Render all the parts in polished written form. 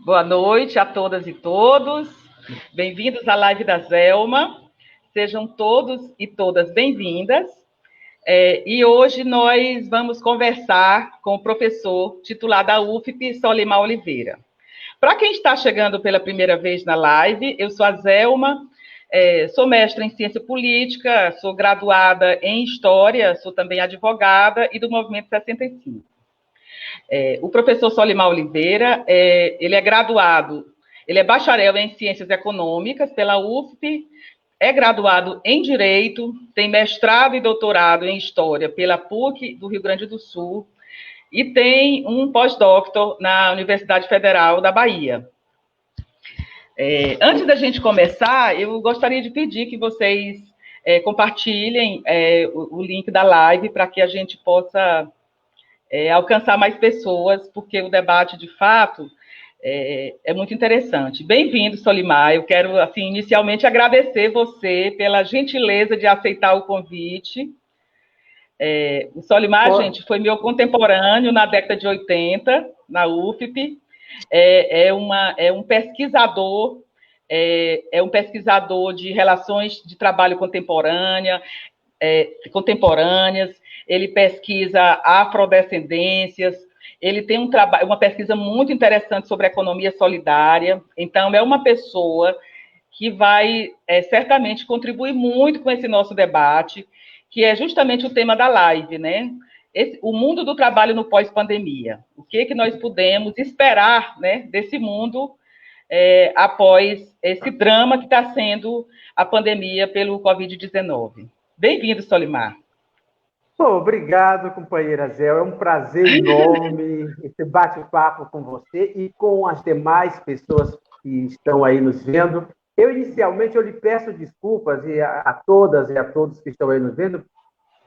Boa noite a todas e todos. Bem-vindos à live da Zelma. Sejam todos e todas bem-vindas. E hoje nós vamos conversar com o professor titular da UFP, Solimar Oliveira. Para quem está chegando pela primeira vez na live, eu sou a Zelma, sou mestra em Ciência Política, sou graduada em História, sou também advogada e do Movimento 65. O professor Solimar Oliveira, ele é graduado, ele é bacharel em Ciências Econômicas pela UFP, é graduado em Direito, tem mestrado e doutorado em História pela PUC do Rio Grande do Sul e tem um pós-doutor na Universidade Federal da Bahia. Antes da gente começar, eu gostaria de pedir que vocês compartilhem o link da live para que a gente possa alcançar mais pessoas, porque o debate, de fato, é muito interessante. Bem-vindo, Solimar. Eu quero, assim, inicialmente agradecer você pela gentileza de aceitar o convite. O Solimar, gente, foi meu contemporâneo na década de 80, na UFP. É um pesquisador, de relações de trabalho contemporâneas. Ele pesquisa afrodescendências, ele tem uma pesquisa muito interessante sobre economia solidária. Então, é uma pessoa que vai certamente contribuir muito com esse nosso debate, que é justamente o tema da live, né? O mundo do trabalho no pós-pandemia. O que nós podemos esperar, né, desse mundo após esse drama que está sendo a pandemia pelo Covid-19. Bem-vindo, Solimar. Obrigado, companheira Zé. É um prazer enorme esse bate-papo com você e com as demais pessoas que estão aí nos vendo. Inicialmente, eu lhe peço desculpas a todas e a todos que estão aí nos vendo,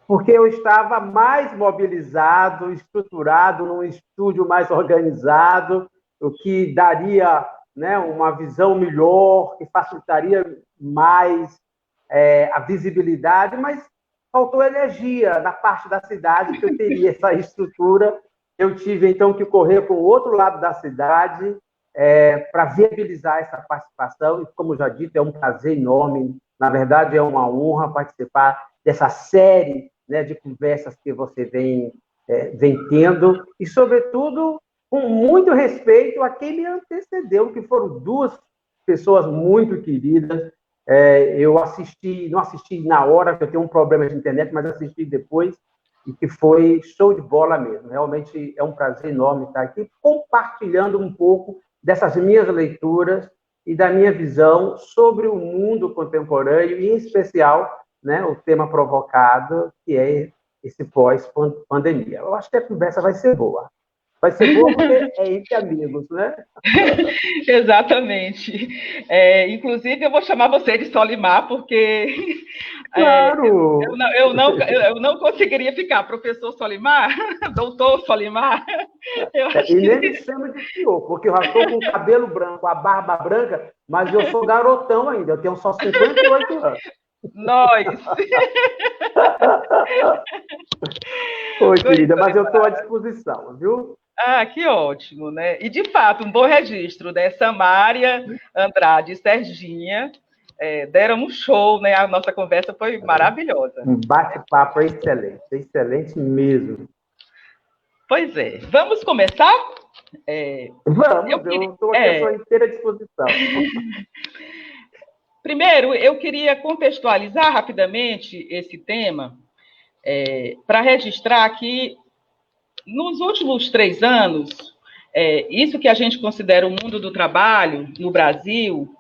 porque eu estava mais mobilizado, estruturado, num estúdio mais organizado, o que daria, né, uma visão melhor, que facilitaria mais a visibilidade, mas faltou energia na parte da cidade que eu teria essa estrutura. Eu tive, então, que correr para o outro lado da cidade para viabilizar essa participação. E, como já dito, é um prazer enorme. Na verdade, é uma honra participar dessa série, né, de conversas que você vem tendo. E, sobretudo, com muito respeito a quem me antecedeu, que foram duas pessoas muito queridas. Eu não assisti na hora, porque eu tenho um problema de internet, mas assisti depois, e que foi show de bola mesmo. Realmente é um prazer enorme estar aqui compartilhando um pouco dessas minhas leituras e da minha visão sobre o mundo contemporâneo, e em especial, né, o tema provocado, que é esse pós-pandemia. Eu acho que a conversa vai ser boa. Vai ser bom porque é entre amigos, né? Exatamente. Inclusive, eu vou chamar você de Solimar, porque claro. Eu não conseguiria ficar professor Solimar, doutor Solimar. E nem me chama de senhor, porque eu já estou com o cabelo branco, a barba branca, mas eu sou garotão ainda, eu tenho só 58 anos. Nós! Oi, querida, mas eu estou à disposição, viu? Ah, que ótimo, né? E, de fato, um bom registro, né? Samária, Andrade e Serginha deram um show, né? A nossa conversa foi maravilhosa. Um bate-papo excelente, excelente mesmo. Pois é. Vamos começar? Vamos, eu estou aqui à sua inteira disposição. Primeiro, eu queria contextualizar rapidamente esse tema para registrar que, nos últimos 3 anos, isso que a gente considera o mundo do trabalho no Brasil,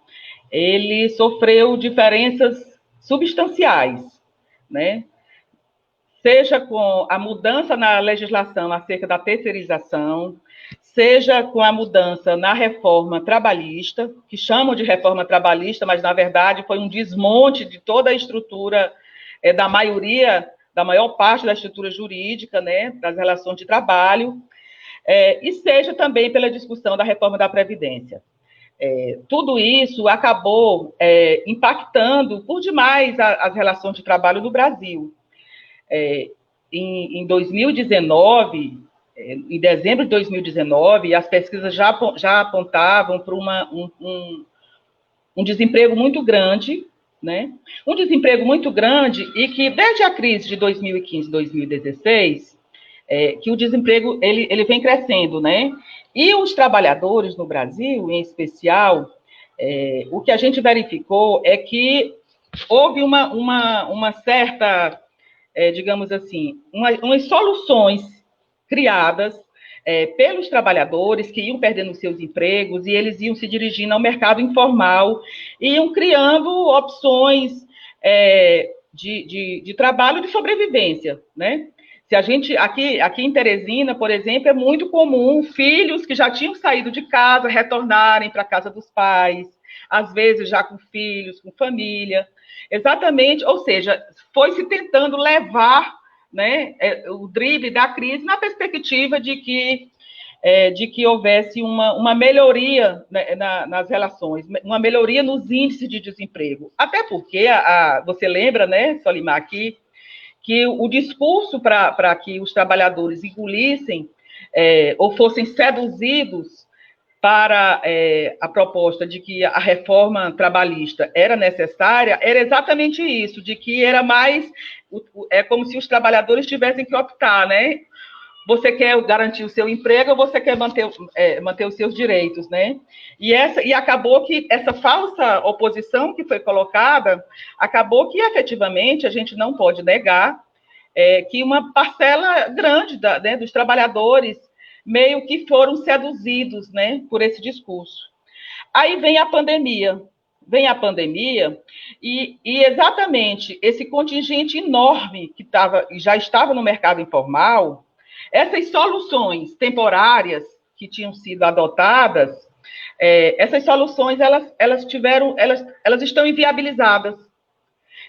ele sofreu diferenças substanciais, né? Seja com a mudança na legislação acerca da terceirização, seja com a mudança na reforma trabalhista, que chamam de reforma trabalhista, mas, na verdade, foi um desmonte de toda a estrutura da maior parte da estrutura jurídica, né, das relações de trabalho, e seja também pela discussão da reforma da Previdência. Tudo isso acabou impactando por demais as relações de trabalho no Brasil. Em 2019, em dezembro de 2019, as pesquisas já apontavam para um desemprego muito grande, né? Um desemprego muito grande e que, desde a crise de 2015, 2016, que o desemprego ele vem crescendo, né? E os trabalhadores no Brasil, em especial, o que a gente verificou é que houve uma certa, digamos assim, umas soluções criadas pelos trabalhadores que iam perdendo seus empregos e eles iam se dirigindo ao mercado informal, iam criando opções de trabalho de sobrevivência, né? Se a gente, aqui em Teresina, por exemplo, é muito comum filhos que já tinham saído de casa retornarem para a casa dos pais, às vezes já com filhos, com família, exatamente, ou seja, foi se tentando levar, né, o drible da crise na perspectiva de que houvesse uma melhoria, né, nas relações, uma melhoria nos índices de desemprego. Até porque, você lembra, né, Solimar, que o discurso para que os trabalhadores engolissem ou fossem seduzidos para a proposta de que a reforma trabalhista era necessária, era exatamente isso, de que era mais, como se os trabalhadores tivessem que optar, né? Você quer garantir o seu emprego ou você quer manter os seus direitos, né? E acabou que essa falsa oposição que foi colocada, acabou que efetivamente a gente não pode negar que uma parcela grande né, dos trabalhadores meio que foram seduzidos, né, por esse discurso. Aí vem a pandemia. E exatamente esse contingente enorme que já estava no mercado informal, essas soluções temporárias que tinham sido adotadas, essas soluções elas estão inviabilizadas.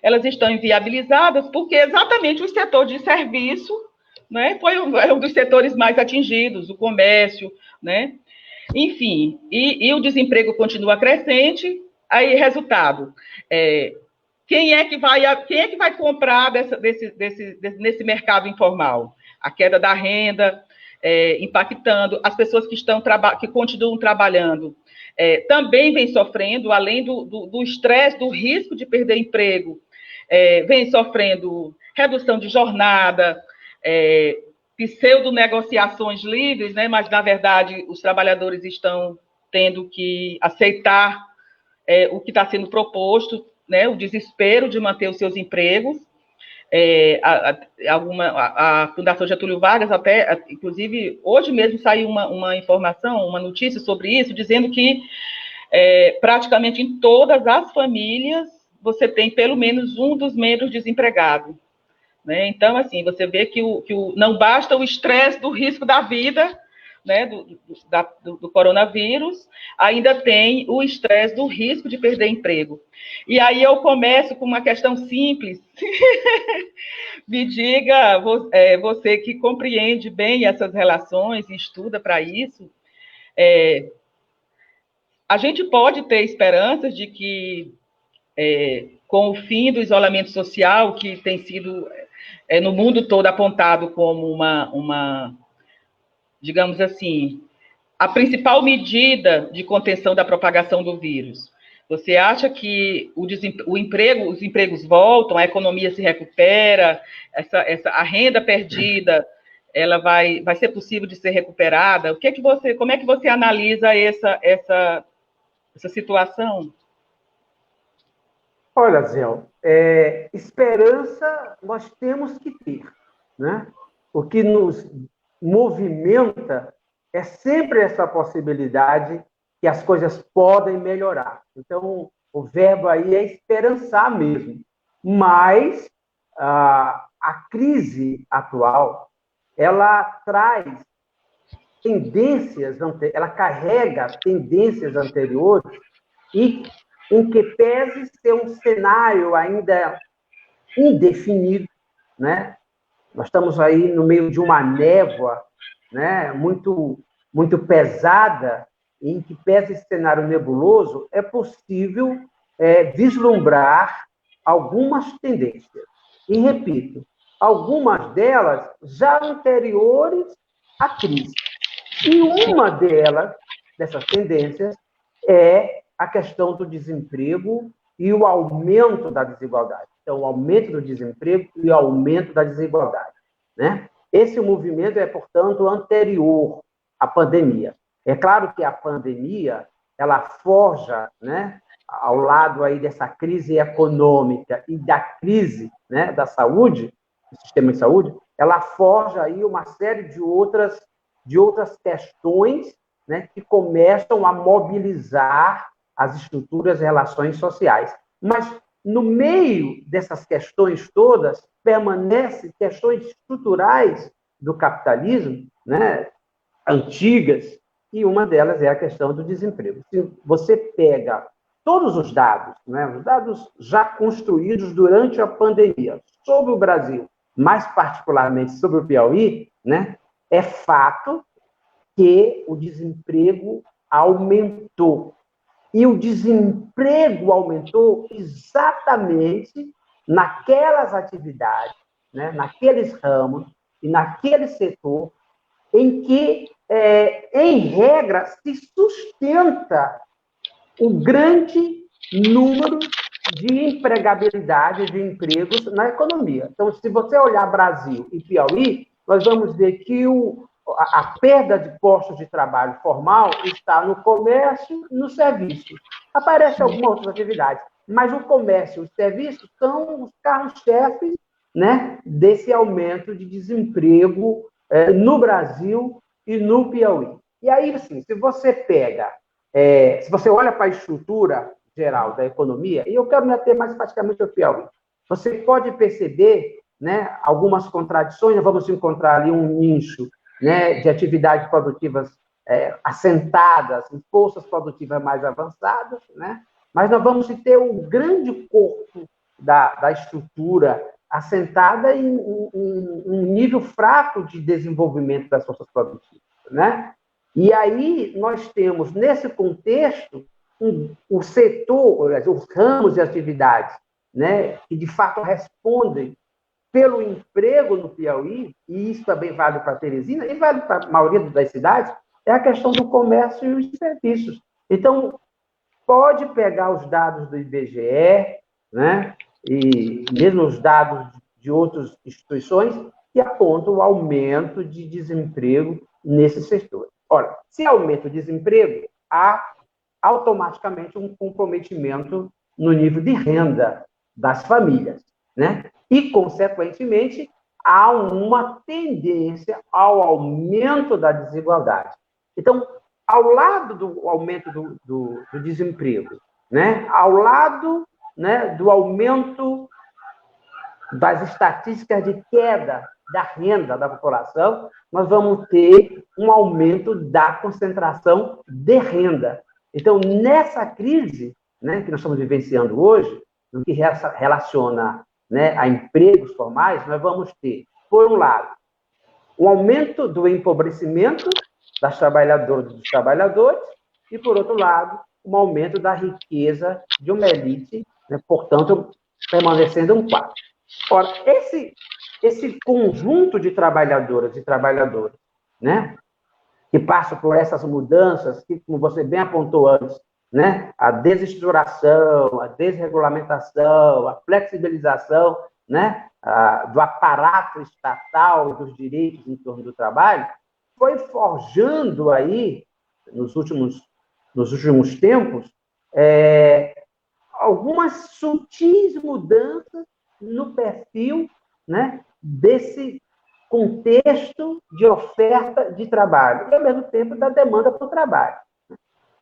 Elas estão inviabilizadas porque exatamente o setor de serviço, né, foi um dos setores mais atingidos, o comércio, né? Enfim, e o desemprego continua crescente. Aí, resultado, quem é que vai comprar nesse mercado informal? A queda da renda, impactando as pessoas que continuam trabalhando, também vem sofrendo, além do estresse, do risco de perder emprego, vem sofrendo redução de jornada, pseudo-negociações livres, né? Mas, na verdade, os trabalhadores estão tendo que aceitar o que está sendo proposto, né? O desespero de manter os seus empregos. A Fundação Getúlio Vargas, até, inclusive, hoje mesmo saiu uma informação, uma notícia sobre isso, dizendo que praticamente em todas as famílias você tem pelo menos um dos membros desempregado. Né? Então, assim, você vê que não basta o estresse do risco da vida, né, do coronavírus, ainda tem o estresse do risco de perder emprego. E aí eu começo com uma questão simples. Me diga, você que compreende bem essas relações e estuda para isso, a gente pode ter esperanças de que, com o fim do isolamento social, que tem sido no mundo todo apontado como digamos assim, a principal medida de contenção da propagação do vírus. Você acha que os empregos voltam, a economia se recupera, a renda perdida, ela vai ser possível de ser recuperada? Como é que você analisa essa situação? Olha, Zé, esperança nós temos que ter, né? O que nos movimenta é sempre essa possibilidade que as coisas podem melhorar. Então, o verbo aí é esperançar mesmo. Mas a crise atual, ela traz tendências, ela carrega tendências anteriores e em que pese ser um cenário ainda indefinido, né? Nós estamos aí no meio de uma névoa, né, muito, muito pesada, em que pese esse cenário nebuloso, é possível vislumbrar algumas tendências. E, repito, algumas delas já anteriores a crise. E uma dessas tendências, é a questão do desemprego e o aumento da desigualdade. Então, o aumento do desemprego e o aumento da desigualdade, né? Esse movimento é, portanto, anterior à pandemia. É claro que a pandemia, ela forja, né, ao lado aí dessa crise econômica e da crise, né, da saúde, do sistema de saúde, ela forja aí uma série de outras questões, né, que começam a mobilizar as estruturas e relações sociais. Mas, no meio dessas questões todas, permanecem questões estruturais do capitalismo, né, antigas, e uma delas é a questão do desemprego. Se você pega todos os dados, né, os dados já construídos durante a pandemia sobre o Brasil, mais particularmente sobre o Piauí, né, é fato que o desemprego aumentou. E o desemprego aumentou exatamente naquelas atividades, né, naqueles ramos e naquele setor em que, em regra, se sustenta o grande número de empregabilidade de empregos na economia. Então, se você olhar Brasil e Piauí, nós vamos ver que a perda de postos de trabalho formal está no comércio e no serviço. Aparecem algumas outras atividades, mas o comércio e os serviços são os carros-chefes, né, desse aumento de desemprego no Brasil e no Piauí. E aí, assim, se você olha para a estrutura geral da economia, e eu quero me ater mais praticamente ao Piauí, você pode perceber, né, algumas contradições. Nós vamos encontrar ali um nicho, né, de atividades produtivas assentadas, em forças produtivas mais avançadas, né, mas nós vamos ter um grande corpo da estrutura assentada em um nível fraco de desenvolvimento das forças produtivas, né? E aí nós temos, nesse contexto, o setor, os ramos de atividades, né, que de fato respondem pelo emprego no Piauí, e isso também vale para Teresina, e vale para a maioria das cidades, é a questão do comércio e os serviços. Então, pode pegar os dados do IBGE, né, e mesmo os dados de outras instituições, que apontam o aumento de desemprego nesse setor. Ora, se aumenta o desemprego, há automaticamente um comprometimento no nível de renda das famílias, né? E, consequentemente, há uma tendência ao aumento da desigualdade. Então, ao lado do aumento do desemprego, né, ao lado, né, do aumento das estatísticas de queda da renda da população, nós vamos ter um aumento da concentração de renda. Então, nessa crise, né, que nós estamos vivenciando hoje, no que relaciona, né, a empregos formais, nós vamos ter, por um lado, um aumento do empobrecimento das trabalhadoras e dos trabalhadores, e, por outro lado, um aumento da riqueza de uma elite, né, portanto, permanecendo um quadro. Ora, esse conjunto de trabalhadoras e trabalhadores, né, que passam por essas mudanças, que, como você bem apontou antes, né, a desestruturação, a desregulamentação, a flexibilização, né, do aparato estatal e dos direitos em torno do trabalho, foi forjando aí, nos últimos tempos, algumas sutis mudanças no perfil, né, desse contexto de oferta de trabalho e, ao mesmo tempo, da demanda por trabalho.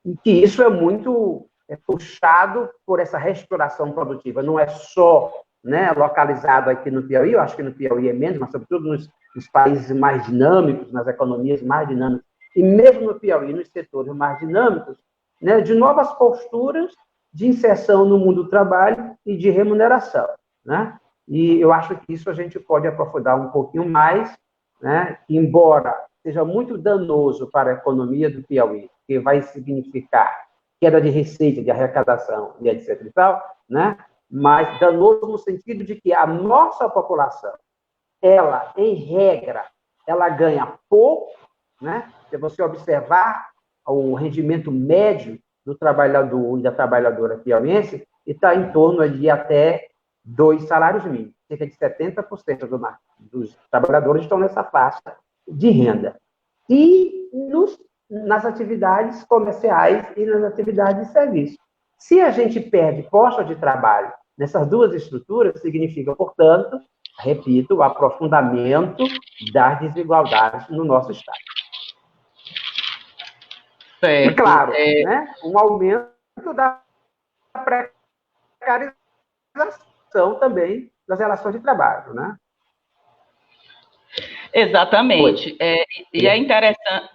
E que isso é muito puxado por essa restauração produtiva. Não é só, né, localizado aqui no Piauí, eu acho que no Piauí é menos, mas sobretudo nos países mais dinâmicos, nas economias mais dinâmicas, e mesmo no Piauí, nos setores mais dinâmicos, né, de novas posturas de inserção no mundo do trabalho e de remuneração, né? E eu acho que isso a gente pode aprofundar um pouquinho mais, né? Embora seja muito danoso para a economia do Piauí, que vai significar queda de receita, de arrecadação e etc. e tal, né? Mas danoso no sentido de que a nossa população, ela, em regra, ela ganha pouco né? Se você observar o rendimento médio do trabalhador e da trabalhadora piauiense, está em torno de até 2 salários mínimos. Cerca de 70% dos trabalhadores estão nessa faixa de renda. E nas atividades comerciais e nas atividades de serviço. Se a gente perde postos de trabalho nessas duas estruturas, significa, portanto, repito, o aprofundamento das desigualdades no nosso Estado. Certo. E, claro, né, um aumento da precarização também das relações de trabalho, né? Exatamente. E é interessante...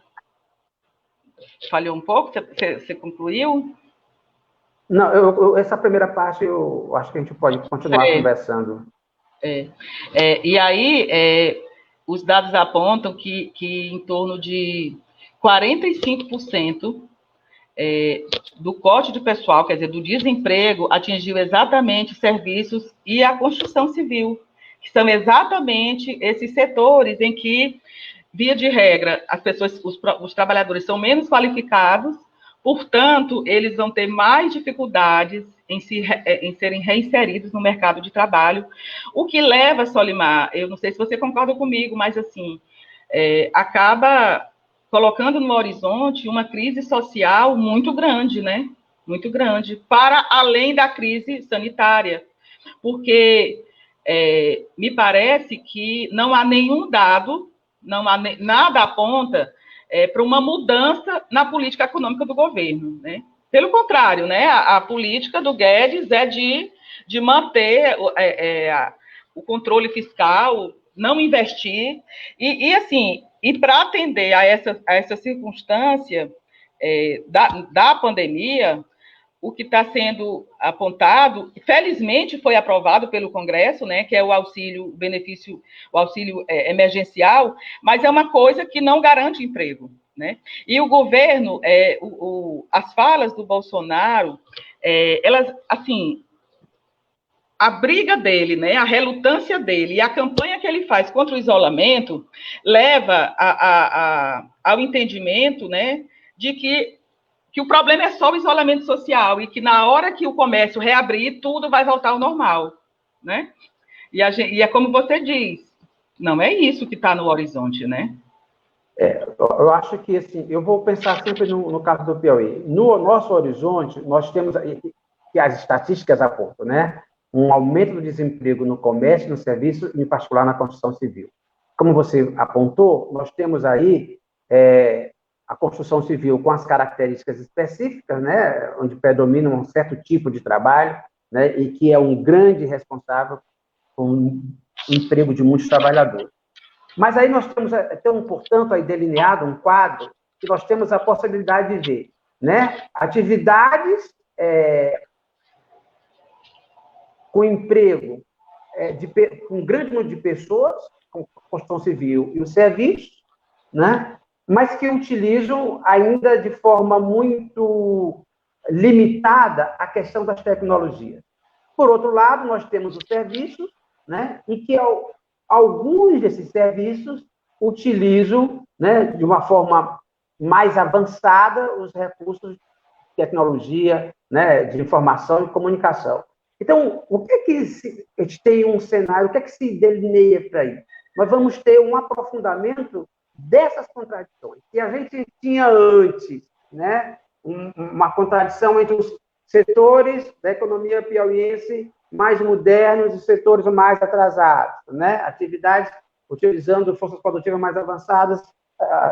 Falhou um pouco? Você concluiu? Não, essa primeira parte eu acho que a gente pode continuar conversando. E aí, os dados apontam que em torno de 45% do corte de pessoal, quer dizer, do desemprego, atingiu exatamente serviços e a construção civil, que são exatamente esses setores em que, via de regra, as pessoas, os trabalhadores são menos qualificados, portanto, eles vão ter mais dificuldades em serem reinseridos no mercado de trabalho, o que leva, Solimar, eu não sei se você concorda comigo, mas assim, acaba colocando no horizonte uma crise social muito grande, né? Muito grande, para além da crise sanitária, porque me parece que não há nenhum dado, não há nada aponta para uma mudança na política econômica do governo, né? Pelo contrário, né? A política do Guedes é de manter o controle fiscal, não investir, e para atender a essa circunstância da pandemia, o que está sendo apontado, felizmente foi aprovado pelo Congresso, né, que é o auxílio emergencial, mas é uma coisa que não garante emprego, né? E o governo, as falas do Bolsonaro, elas, assim, a briga dele, né, a relutância dele e a campanha que ele faz contra o isolamento leva ao entendimento, né, de que o problema é só o isolamento social e que na hora que o comércio reabrir, tudo vai voltar ao normal, né? E é como você diz, não é isso que está no horizonte, né? Eu acho que, assim, eu vou pensar sempre no caso do Piauí. No nosso horizonte, nós temos, que as estatísticas apontam, né? Um aumento do desemprego no comércio, no serviço, em particular na construção civil. Como você apontou, nós temos aí a construção civil com as características específicas, né, onde predomina um certo tipo de trabalho, né, e que é um grande responsável por um emprego de muitos trabalhadores. Mas aí nós temos, portanto, aí delineado um quadro que nós temos a possibilidade de ver, né, atividades com emprego com um grande número de pessoas, com construção civil e o serviço, né, mas que utilizam ainda de forma muito limitada a questão das tecnologias. Por outro lado, nós temos os serviços, né, e que alguns desses serviços utilizam, né, de uma forma mais avançada os recursos de tecnologia, né, de informação e comunicação. Então, o que é que a gente tem um cenário, o que é que se delineia para aí? Nós vamos ter um aprofundamento dessas contradições. E a gente tinha antes, né, uma contradição entre os setores da economia piauiense mais modernos e setores mais atrasados, né? Atividades utilizando forças produtivas mais avançadas,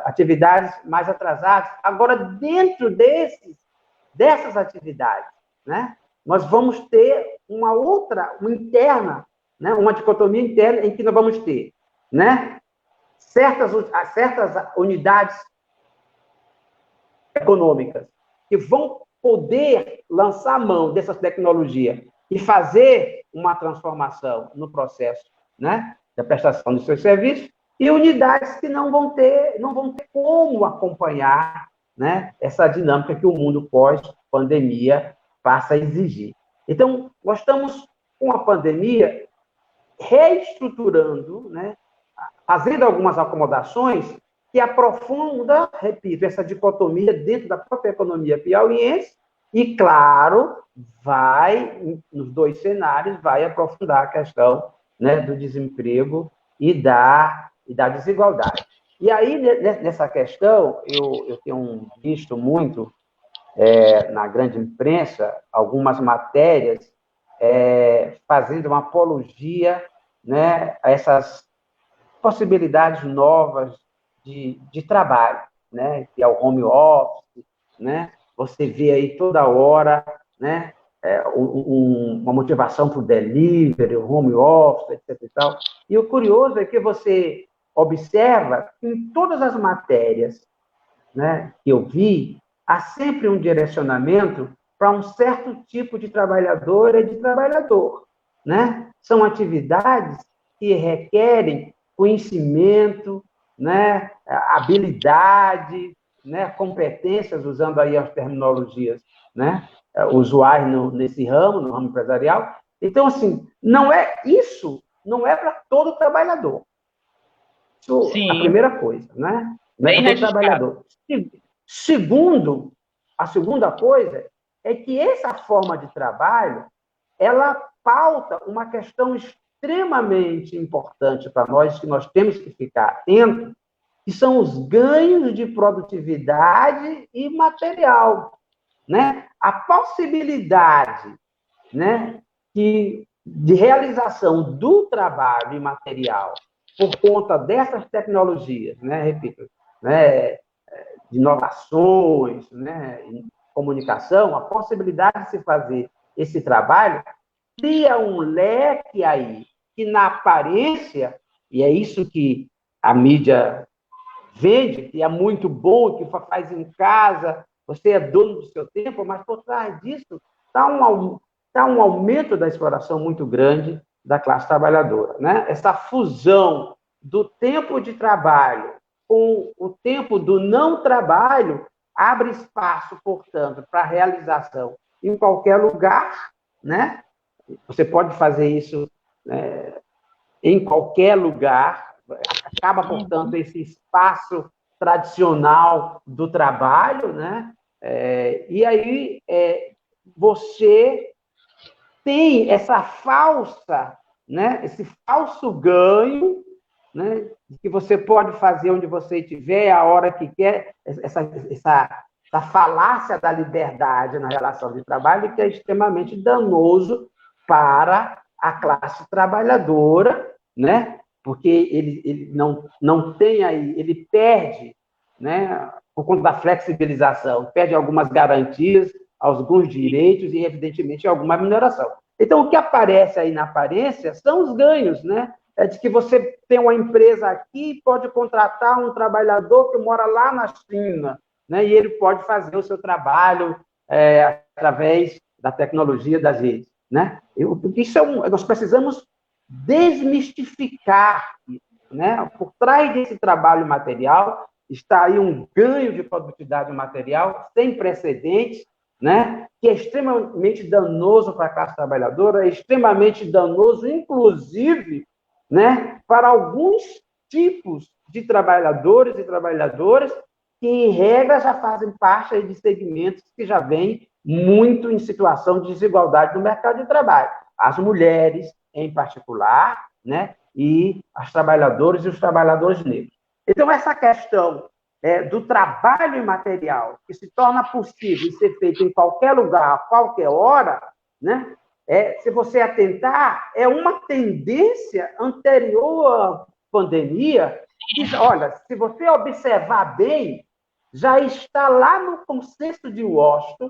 atividades mais atrasadas. Agora, dentro dessas atividades, né, nós vamos ter uma interna, né, uma dicotomia interna em que nós vamos ter, né, certas unidades econômicas que vão poder lançar mão dessa tecnologia e fazer uma transformação no processo, né, da prestação dos seus serviços, e unidades que não vão ter como acompanhar, né, essa dinâmica que o mundo pós-pandemia passa a exigir. Então, nós estamos com a pandemia reestruturando, né, fazendo algumas acomodações que aprofunda, repito, essa dicotomia dentro da própria economia piauiense e, claro, vai, nos dois cenários, vai aprofundar a questão, né, do desemprego e da desigualdade. E aí, nessa questão, eu tenho visto muito na grande imprensa algumas matérias fazendo uma apologia, né, a essas possibilidades novas de trabalho, né, que é o home office, né? Você vê aí toda hora, né, uma motivação para o delivery, o home office, etc. E tal. E o curioso é que você observa que em todas as matérias, né, que eu vi, há sempre um direcionamento para um certo tipo de trabalhadora e de trabalhador, né? São atividades que requerem conhecimento, né, habilidade, né, competências, usando aí as terminologias, né, usuais nesse ramo, no ramo empresarial. Então, assim, não é para todo trabalhador. Isso é a Sim, primeira coisa, né? Não é bem para todo registrado. trabalhador. Segundo, a segunda coisa é que essa forma de trabalho, ela pauta uma questão extremamente importante para nós, que nós temos que ficar atentos, que são os ganhos de produtividade e material, né? A possibilidade, né, de realização do trabalho imaterial por conta dessas tecnologias, né, repito, né, de inovações, né, em comunicação, a possibilidade de se fazer esse trabalho cria um leque aí que, na aparência, e é isso que a mídia vende, que é muito bom, que faz em casa, você é dono do seu tempo, mas por trás disso está um aumento da exploração muito grande da classe trabalhadora. Né? Essa fusão do tempo de trabalho com o tempo do não trabalho abre espaço, portanto, para a realização em qualquer lugar, né? Você pode fazer isso, né, em qualquer lugar, acaba, portanto, esse espaço tradicional do trabalho, né? E aí você tem essa falsa, né? Esse falso ganho, né? Que você pode fazer onde você estiver, a hora que quer, essa falácia da liberdade na relação de trabalho, que é extremamente danoso para a classe trabalhadora, né? Porque ele não tem aí, ele perde, né? Por conta da flexibilização, perde algumas garantias, alguns direitos e, evidentemente, alguma remuneração. Então, o que aparece aí na aparência são os ganhos, né? É de que você tem uma empresa aqui e pode contratar um trabalhador que mora lá na China, né? E ele pode fazer o seu trabalho através da tecnologia das redes, né? Nós precisamos desmistificar isso, né? Por trás desse trabalho material está aí um ganho de produtividade material sem precedentes, né? Que é extremamente danoso para a classe trabalhadora, é extremamente danoso, inclusive, né, para alguns tipos de trabalhadores e trabalhadoras que, em regra, já fazem parte de segmentos que já vêm muito em situação de desigualdade no mercado de trabalho. As mulheres, em particular, né, e as trabalhadoras e os trabalhadores negros. Então, essa questão do trabalho imaterial, que se torna possível ser feito em qualquer lugar, a qualquer hora, né? Se você atentar, é uma tendência anterior à pandemia. Que, olha, se você observar bem, já está lá no Consenso de Washington,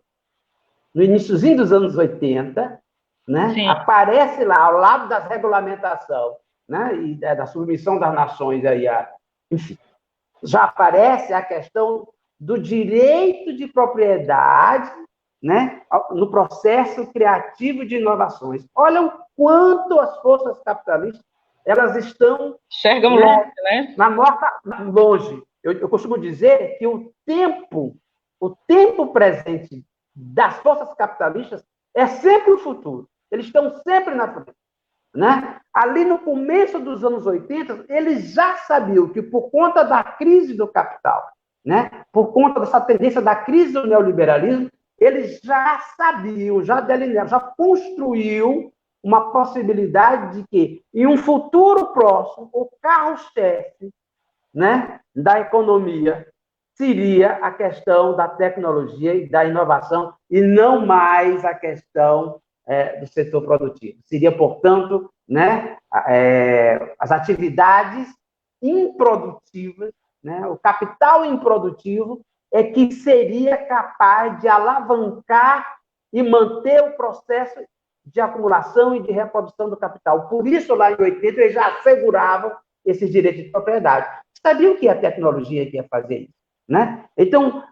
no iníciozinho dos anos 80, né? Sim. Aparece lá, ao lado das regulamentações, né? E da submissão das nações, aí, enfim, já aparece a questão do direito de propriedade, né, no processo criativo de inovações. Olha o quanto as forças capitalistas elas estão enxergam longe, né? Longe. Eu costumo dizer que o tempo presente das forças capitalistas é sempre o futuro. Eles estão sempre na frente. né? Ali no começo dos anos 80, eles já sabiam que por conta da crise do capital, né? Por conta dessa tendência da crise do neoliberalismo, eles já sabiam, já delinearam, já construiu uma possibilidade de que, em um futuro próximo, o carro-chefe, né, da economia seria a questão da tecnologia e da inovação, e não mais a questão do setor produtivo. Seria, portanto, né, as atividades improdutivas, né, o capital improdutivo é que seria capaz de alavancar e manter o processo de acumulação e de reprodução do capital. Por isso, lá em 80, eles já asseguravam esses direitos de propriedade. Sabiam que a tecnologia ia fazer isso, né? Então,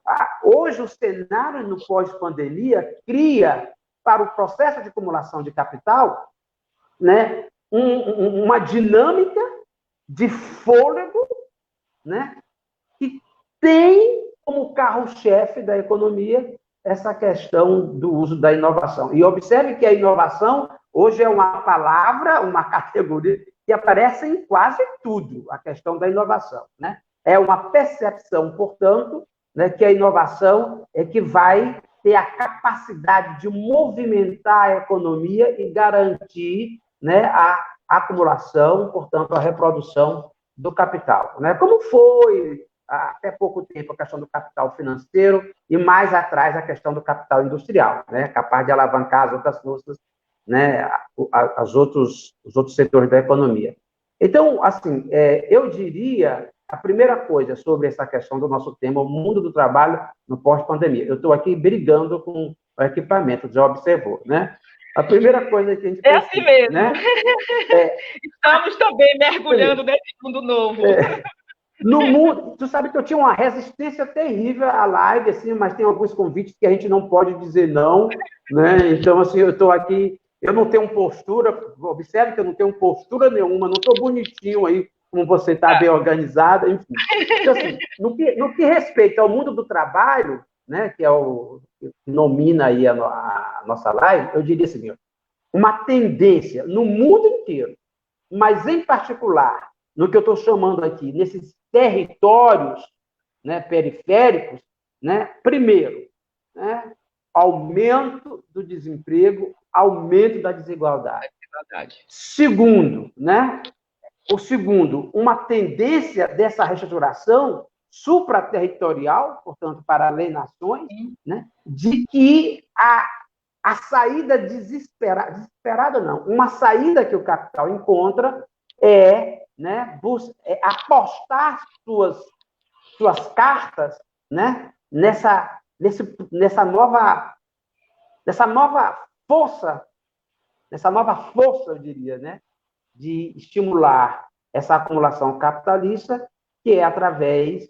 hoje, o cenário no pós-pandemia cria, para o processo de acumulação de capital, né, uma dinâmica de fôlego, né, que tem como carro-chefe da economia essa questão do uso da inovação. E observe que a inovação hoje é uma palavra, uma categoria que aparece em quase tudo, a questão da inovação, né? É uma percepção, portanto, né, que a inovação é que vai ter a capacidade de movimentar a economia e garantir, né, a acumulação, portanto, a reprodução do capital, né? Como foi até pouco tempo a questão do capital financeiro e mais atrás a questão do capital industrial, né? Capaz de alavancar as outras forças, né? Os outros setores da economia. Então, assim, eu diria a primeira coisa sobre essa questão do nosso tema, o mundo do trabalho no pós-pandemia. Eu estou aqui brigando com o equipamento, já observou, né? A primeira coisa que a gente precisa, assim mesmo. Né? Estamos também mergulhando nesse mundo novo. No mundo, tu sabe que eu tinha uma resistência terrível à live, assim, mas tem alguns convites que a gente não pode dizer não, né? Então, assim, eu estou aqui, eu não tenho postura, observe que eu não tenho postura nenhuma, não estou bonitinho aí, como você está bem organizada, enfim. Então, assim, no que respeita ao mundo do trabalho, né, que é o que nomina aí a nossa live, eu diria assim, uma tendência no mundo inteiro, mas em particular no que eu estou chamando aqui, nesses territórios, né, periféricos, né, primeiro, né, aumento do desemprego, aumento da desigualdade. Segundo, né, uma tendência dessa reestruturação supraterritorial, portanto, para além nações, né, de que a saída desesperada não, uma saída que o capital encontra né, apostar suas cartas, né, nessa nova força, eu diria, né, de estimular essa acumulação capitalista, que é através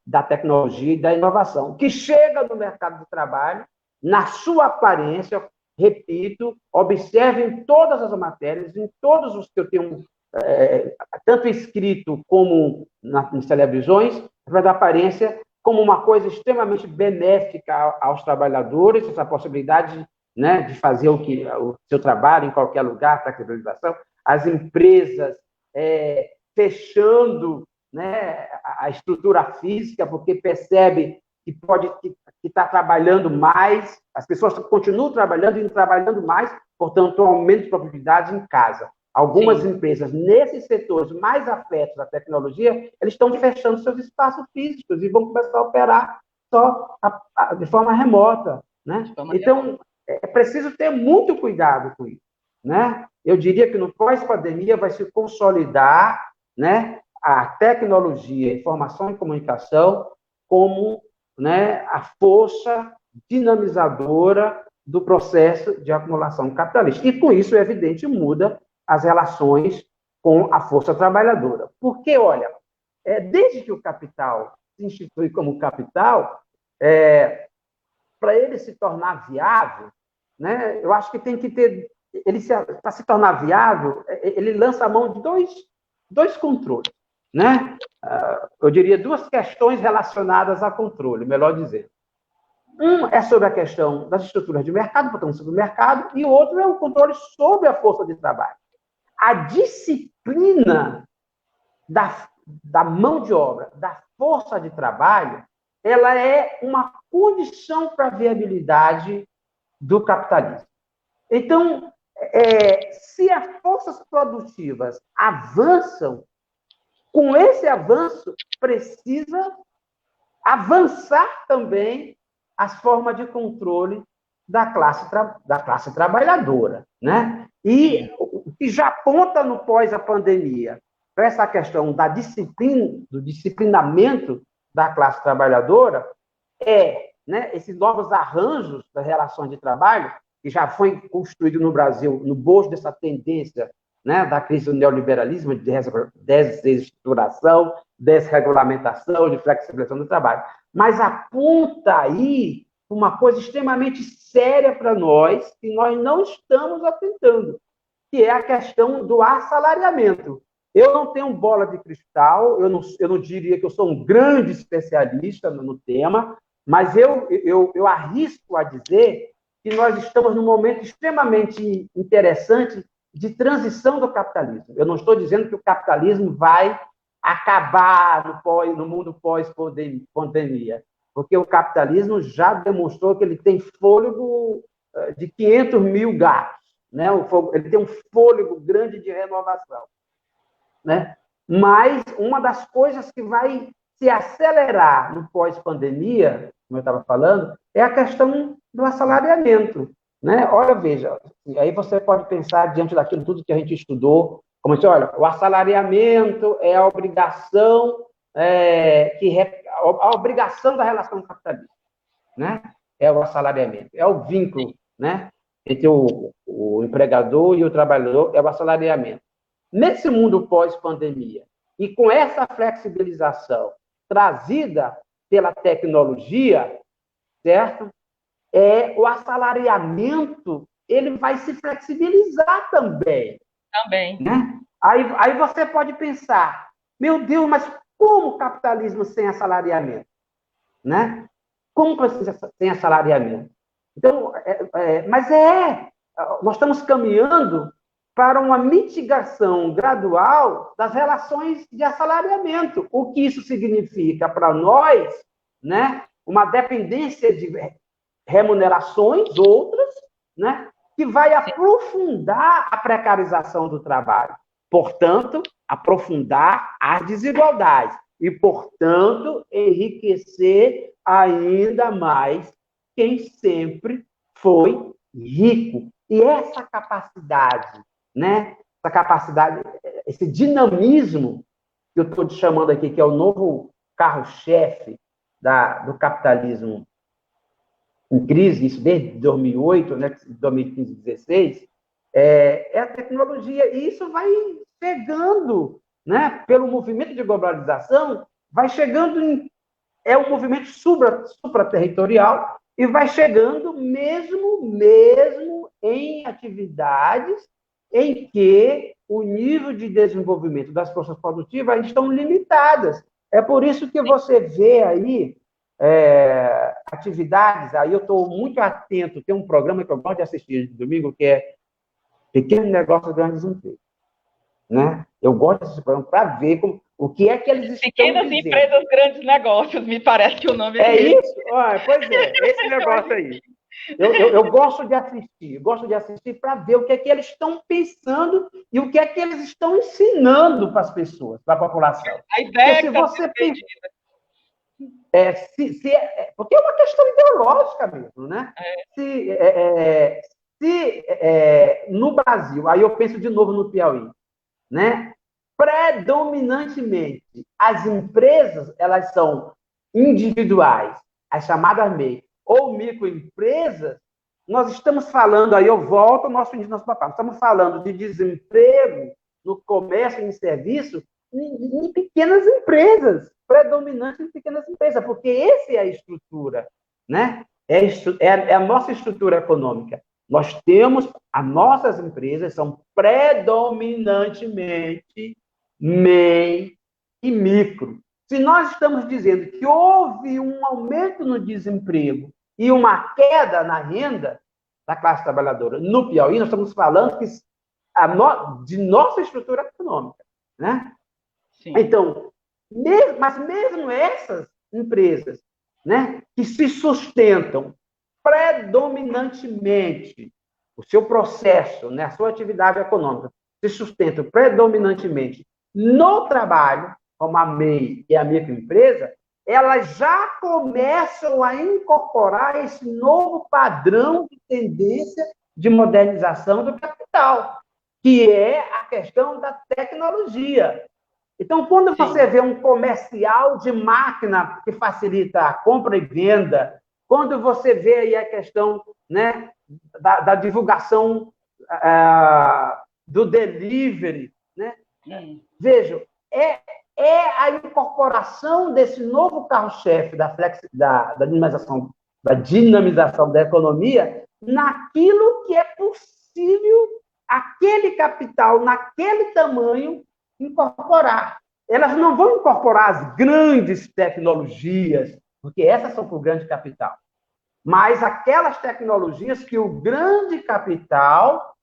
da tecnologia e da inovação, que chega no mercado de trabalho, na sua aparência, repito, observem todas as matérias, em todos os que eu tenho, tanto escrito como nas televisões, da aparência como uma coisa extremamente benéfica aos trabalhadores, essa possibilidade, né, de fazer o seu trabalho em qualquer lugar, flexibilização, as empresas fechando, né, a estrutura física, porque percebe que está trabalhando mais, as pessoas continuam trabalhando e trabalhando mais, portanto, aumento de produtividade em casa. Algumas empresas, nesses setores mais afetos à tecnologia, eles estão fechando seus espaços físicos e vão começar a operar só de forma remota, né? Então, é preciso ter muito cuidado com isso, né? Eu diria que no pós-pandemia vai se consolidar, né, a tecnologia, informação e comunicação como, né, a força dinamizadora do processo de acumulação capitalista. E, com isso, é evidente, muda as relações com a força trabalhadora. Porque, olha, desde que o capital se institui como capital, para ele se tornar viável, né, eu acho que tem que ter... Para se tornar viável, ele lança a mão de dois controles, né? Eu diria duas questões relacionadas a controle, melhor dizendo. Um é sobre a questão das estruturas de mercado, portanto, sobre o mercado, e o outro é o controle sobre a força de trabalho. A disciplina da mão de obra, da força de trabalho, ela é uma condição para a viabilidade do capitalismo. Então, se as forças produtivas avançam, com esse avanço, precisa avançar também as formas de controle da classe trabalhadora, né? E o que já aponta no pós-pandemia para essa questão da disciplina, do disciplinamento da classe trabalhadora, né, esses novos arranjos das relações de trabalho, que já foi construído no Brasil, no bojo dessa tendência, né, da crise do neoliberalismo, de desestruturação, desregulamentação, de flexibilização do trabalho. Mas aponta aí uma coisa extremamente séria para nós, que nós não estamos atentando, que é a questão do assalariamento. Eu não tenho bola de cristal, eu não diria que eu sou um grande especialista no tema, mas eu arrisco a dizer que nós estamos num momento extremamente interessante de transição do capitalismo. Eu não estou dizendo que o capitalismo vai acabar no mundo pós-pandemia, porque o capitalismo já demonstrou que ele tem fôlego de 500 mil gatos, né? Ele tem um fôlego grande de renovação, né? Mas uma das coisas que vai se acelerar no pós-pandemia, como eu estava falando, é a questão do assalariamento, né? Olha, veja, aí você pode pensar diante daquilo tudo que a gente estudou, como assim, olha, o assalariamento é a obrigação a obrigação da relação capitalista, né? É o assalariamento, é o vínculo, né, entre o empregador e o trabalhador, é o assalariamento. Nesse mundo pós-pandemia, e com essa flexibilização trazida pela tecnologia, certo? O assalariamento ele vai se flexibilizar também. Também. Né? Aí você pode pensar, meu Deus, mas como capitalismo sem assalariamento? Né? Como sem assalariamento? Então, nós estamos caminhando para uma mitigação gradual das relações de assalariamento. O que isso significa para nós, né? Uma dependência de remunerações, outras, né? Que vai aprofundar a precarização do trabalho. Portanto, aprofundar as desigualdades e, portanto, enriquecer ainda mais quem sempre foi rico. E essa capacidade, né? Essa capacidade, esse dinamismo que eu estou te chamando aqui, que é o novo carro-chefe do capitalismo em crise, isso desde 2008, né, 2015, 2016, a tecnologia, e isso vai chegando, né, pelo movimento de globalização, vai chegando é um movimento supraterritorial e vai chegando mesmo em atividades em que o nível de desenvolvimento das forças produtivas ainda estão limitadas. É por isso que você vê aí atividades, aí eu estou muito atento, tem um programa que eu gosto de assistir de domingo, que é Pequenos Negócios, Grandes Empregos. Né? Eu gosto desse programa para ver o que é que eles estão Pequenas dizendo. Empresas, Grandes Negócios, me parece que o nome é isso. Pois é, esse negócio aí. Eu gosto de assistir para ver o que é que eles estão pensando e o que é que eles estão ensinando para as pessoas, para a população. A ideia porque se você porque é uma questão ideológica mesmo, né? No Brasil, aí eu penso de novo no Piauí, né? Predominantemente, as empresas elas são individuais, as chamadas MEI, ou microempresas, nós estamos falando, aí eu volto ao nosso papel, estamos falando de desemprego no comércio e em serviço em pequenas empresas, predominantes em pequenas empresas, porque essa é a estrutura, né? É a nossa estrutura econômica. Nós temos, as nossas empresas são predominantemente MEI e micro. Se nós estamos dizendo que houve um aumento no desemprego e uma queda na renda da classe trabalhadora. No Piauí, nós estamos falando de nossa estrutura econômica, né? Sim. Então, mas mesmo essas empresas, né, que se sustentam predominantemente, o seu processo, né, a sua atividade econômica, se sustentam predominantemente no trabalho, como a MEI e a microempresa, elas já começam a incorporar esse novo padrão de tendência de modernização do capital, que é a questão da tecnologia. Então, quando você vê um comercial de máquina que facilita a compra e venda, quando você vê aí a questão, né, da divulgação do delivery, né? Vejam, é a incorporação desse novo carro-chefe da dinamização da economia naquilo que é possível aquele capital, naquele tamanho, incorporar. Elas não vão incorporar as grandes tecnologias, porque essas são para o grande capital, mas aquelas tecnologias que o grande capital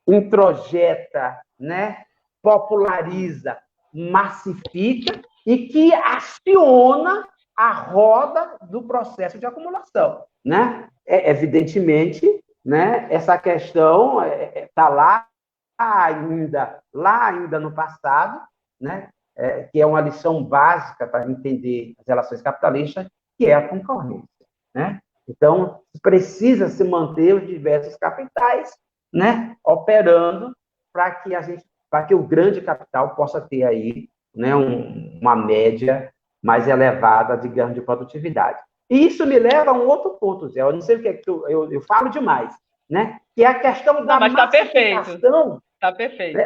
introjeta, né, populariza, massifica e que aciona a roda do processo de acumulação, né? Evidentemente, né, essa questão está lá ainda no passado, né, que é uma lição básica para entender as relações capitalistas, que é a concorrência, né? Então, precisa se manter os diversos capitais, né, operando para que o grande capital possa ter aí, né, uma média mais elevada, digamos, de produtividade. E isso me leva a um outro ponto, Zé. Eu não sei o que é que eu falo demais, né? Que é a questão da massificação. Está perfeito.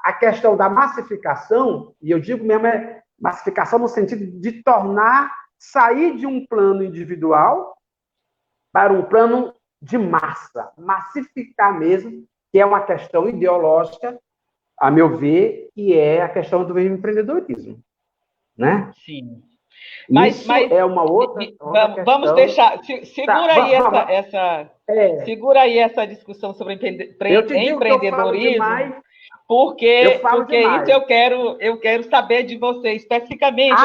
A questão da massificação, e eu digo mesmo massificação no sentido de sair de um plano individual para um plano de massa, massificar mesmo, que é uma questão ideológica, a meu ver, que é a questão do empreendedorismo, né? Sim. Mas é uma outra questão. Vamos deixar. Segura aí segura aí essa discussão sobre empreendedorismo, porque isso eu quero saber de você especificamente.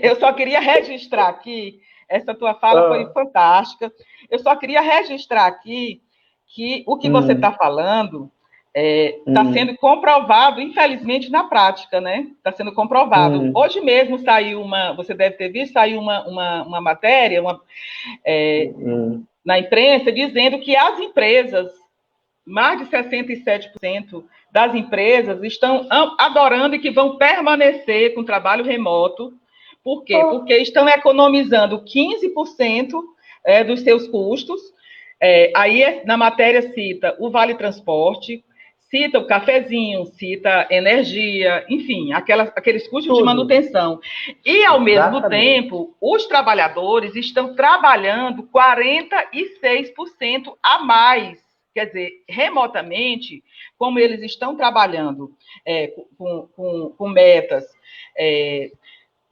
Eu só queria registrar aqui. Essa tua fala foi fantástica. Eu só queria registrar aqui que o que você está falando está sendo comprovado, infelizmente, na prática, né? Está sendo comprovado. Hoje mesmo saiu você deve ter visto, saiu uma matéria na imprensa dizendo que as empresas, mais de 67% das empresas estão adorando e que vão permanecer com trabalho remoto. Por quê? Porque estão economizando 15% dos seus custos. Aí, na matéria, cita o Vale Transporte, cita o cafezinho, cita energia, enfim, aqueles custos de manutenção. E, ao mesmo tempo, os trabalhadores estão trabalhando 46% a mais. Quer dizer, remotamente, como eles estão trabalhando com metas,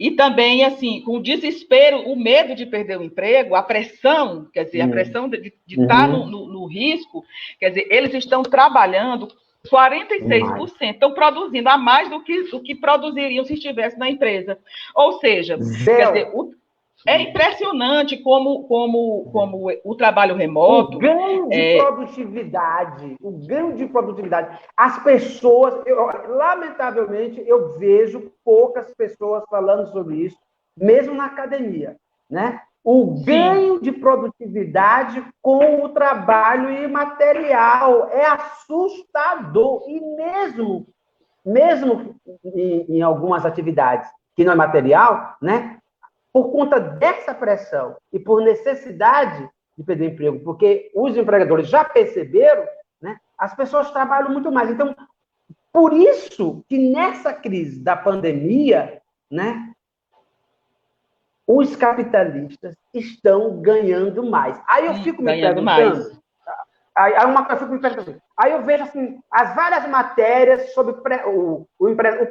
e também, assim, com o desespero, o medo de perder o emprego, a pressão, quer dizer, a pressão de estar no risco, quer dizer, eles estão trabalhando 46%, estão produzindo a mais do que produziriam se estivesse na empresa. Ou seja, quer dizer, é impressionante como o trabalho remoto... O ganho de produtividade. As pessoas, lamentavelmente, eu vejo poucas pessoas falando sobre isso, mesmo na academia, né? O ganho de produtividade com o trabalho imaterial é assustador. E mesmo em algumas atividades que não é material, né? Por conta dessa pressão e por necessidade de perder emprego, porque os empregadores já perceberam, né, as pessoas trabalham muito mais. Então, por isso que nessa crise da pandemia, né, os capitalistas estão ganhando mais. Aí eu fico me perguntando... Aí eu vejo as várias matérias sobre o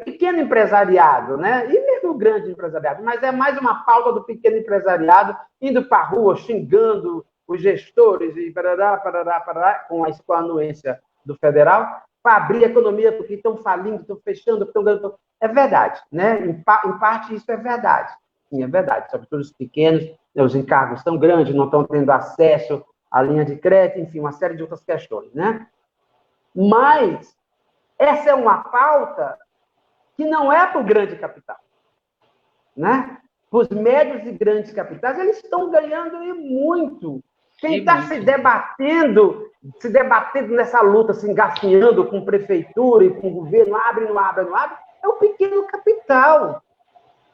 pequeno empresariado, né? E mesmo do grande empresariado, mas é mais uma pauta do pequeno empresariado indo para a rua, xingando os gestores e parará, parará, parará, com a anuência do federal, para abrir a economia, porque estão falindo, estão fechando, estão ganhando. É verdade, né? Em parte, isso é verdade. Sim, é verdade. Sobretudo os pequenos, né, os encargos tão grandes, não estão tendo acesso à linha de crédito, enfim, uma série de outras questões, né? Mas essa é uma pauta que não é para o grande capital, né? Os médios e grandes capitais, eles estão ganhando e muito. Quem está se debatendo nessa luta, se engafinhando com prefeitura e com governo, abre, não abre, não abre, é o pequeno capital,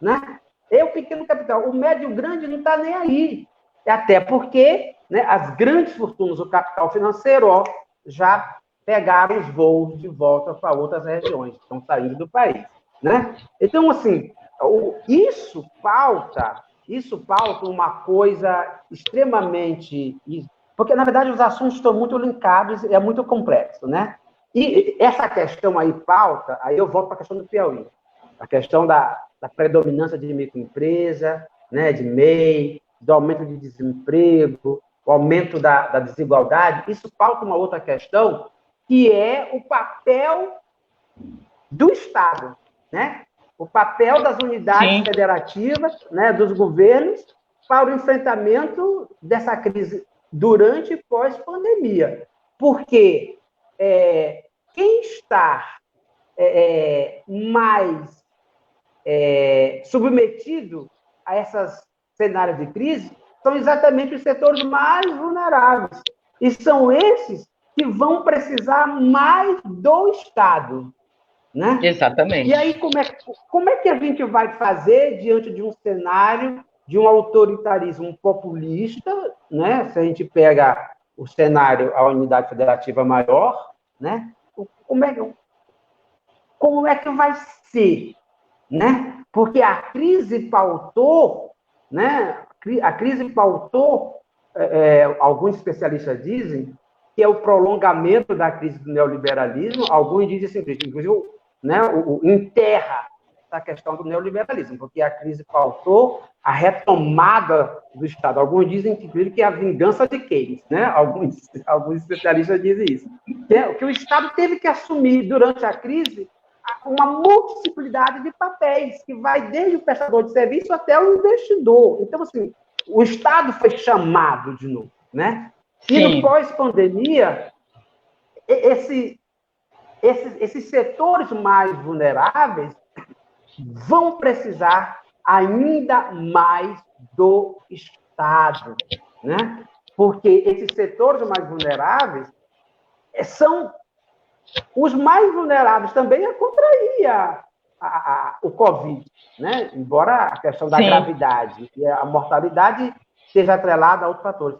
né? É o pequeno capital. O médio e o grande não está nem aí. Até porque, né, as grandes fortunas, o capital financeiro, ó, já pegaram os voos de volta para outras regiões, estão saindo do país, né? Então, assim, isso pauta uma coisa extremamente... Porque, na verdade, os assuntos estão muito linkados e é muito complexo, né? E essa questão aí pauta, aí eu volto para a questão do Piauí, a questão da predominância de microempresa, né, de MEI, do aumento de desemprego, o aumento da desigualdade, isso pauta uma outra questão, que é o papel do Estado, né? O papel das unidades Sim. federativas, né, dos governos, para o enfrentamento dessa crise durante e pós-pandemia. Porque quem está mais submetido a essas cenários de crise são exatamente os setores mais vulneráveis. E são esses que vão precisar mais do Estado, né? Exatamente. E aí, como é que a gente vai fazer diante de um cenário de um autoritarismo populista, né? Se a gente pega o cenário, a unidade federativa maior, né? Como é que vai ser, né? Porque a crise pautou, né? A crise pautou, alguns especialistas dizem que é o prolongamento da crise do neoliberalismo. Alguns dizem assim, inclusive, né, enterra essa questão do neoliberalismo, porque a crise pautou a retomada do Estado. Alguns dizem, inclusive, que é a vingança de Keynes, né? Alguns especialistas dizem isso. Que o Estado teve que assumir, durante a crise, uma multiplicidade de papéis, que vai desde o prestador de serviço até o investidor. Então, assim, o Estado foi chamado de novo, né? E no pós-pandemia, esses setores mais vulneráveis vão precisar ainda mais do Estado, né? Porque esses setores mais vulneráveis são os mais vulneráveis também a contrair o Covid, né? Embora a questão da gravidade e a mortalidade esteja atrelada a outros fatores.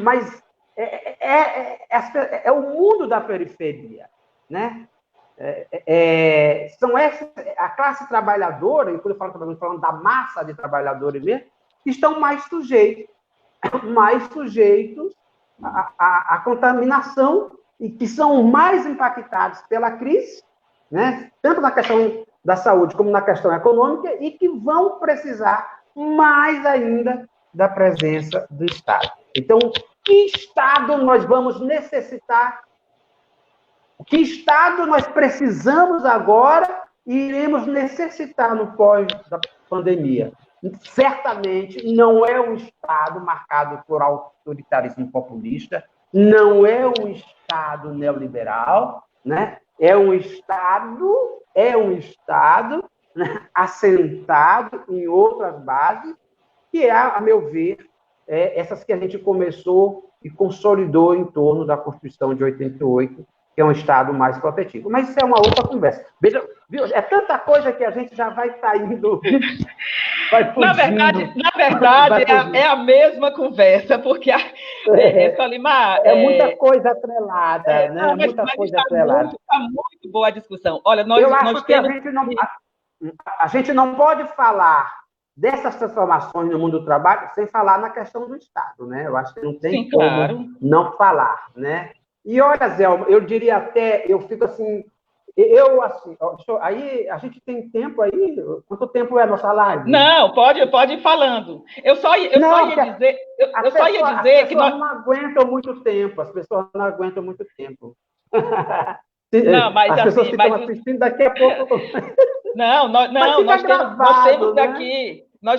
Mas é o mundo da periferia, né? São a classe trabalhadora, e quando eu falo falando da massa de trabalhadores mesmo, que estão mais sujeitos à contaminação e que são mais impactados pela crise, né? Tanto na questão da saúde como na questão econômica, e que vão precisar mais ainda da presença do Estado. Então, que Estado nós vamos necessitar? Que Estado nós precisamos agora e iremos necessitar no pós-pandemia? Certamente não é um Estado marcado por autoritarismo populista, não é um Estado neoliberal, né? É um Estado, né, assentado em outras bases, que é, a meu ver, essas que a gente começou e consolidou em torno da Constituição de 88, que é um Estado mais protetivo. Mas isso é uma outra conversa. Veja, viu? É tanta coisa que a gente já vai saindo... Vai fugindo, na verdade é a mesma conversa, porque Solimar... muita coisa atrelada, né? Muita coisa atrelada. Está muito boa a discussão. Olha, Eu acho que a gente não pode falar dessas transformações no mundo do trabalho sem falar na questão do Estado, né? Eu acho que não tem como não falar, né? E olha, Zé, eu diria até, eu fico assim, eu assim, aí a gente tem tempo aí? Quanto tempo é a nossa live? Não, pode ir falando. Eu só ia dizer, eu só ia as dizer que pessoas nós... não aguentam muito tempo, as pessoas não aguentam muito tempo. Não, mas As pessoas assim, que estão assistindo daqui a pouco. Não, Mas fica nós gravado,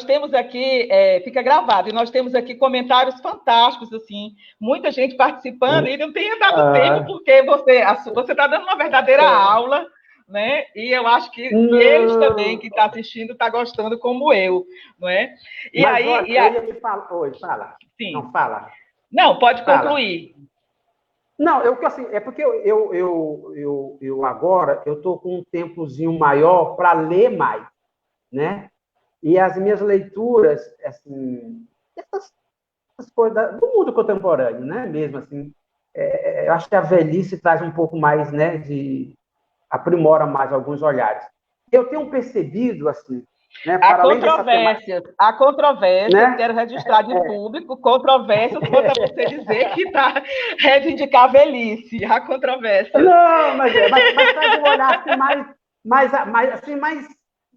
temos né? aqui, fica gravado, e nós temos aqui comentários fantásticos, assim, muita gente participando, e não tem dado tempo, porque você está dando uma verdadeira aula, né? E eu acho que eles também, que estão assistindo, estão gostando como eu, não é? E mas aí... olha, eu ia te falar. Oi, fala. Sim. Não, fala. Não, pode Fala. concluir. Não, assim, é porque eu agora eu estou com um tempozinho maior para ler mais, né? E as minhas leituras, assim, essas coisas do mundo contemporâneo, né? Mesmo assim, eu acho que a velhice traz um pouco mais, né? Aprimora mais alguns olhares. Eu tenho percebido, assim, né? Para além dessa temática, Há controvérsias, né? quero registrar de público, controvérsias quanto a você dizer que está reivindicar a velhice. Há controvérsias. Não, mas traz um olhar assim,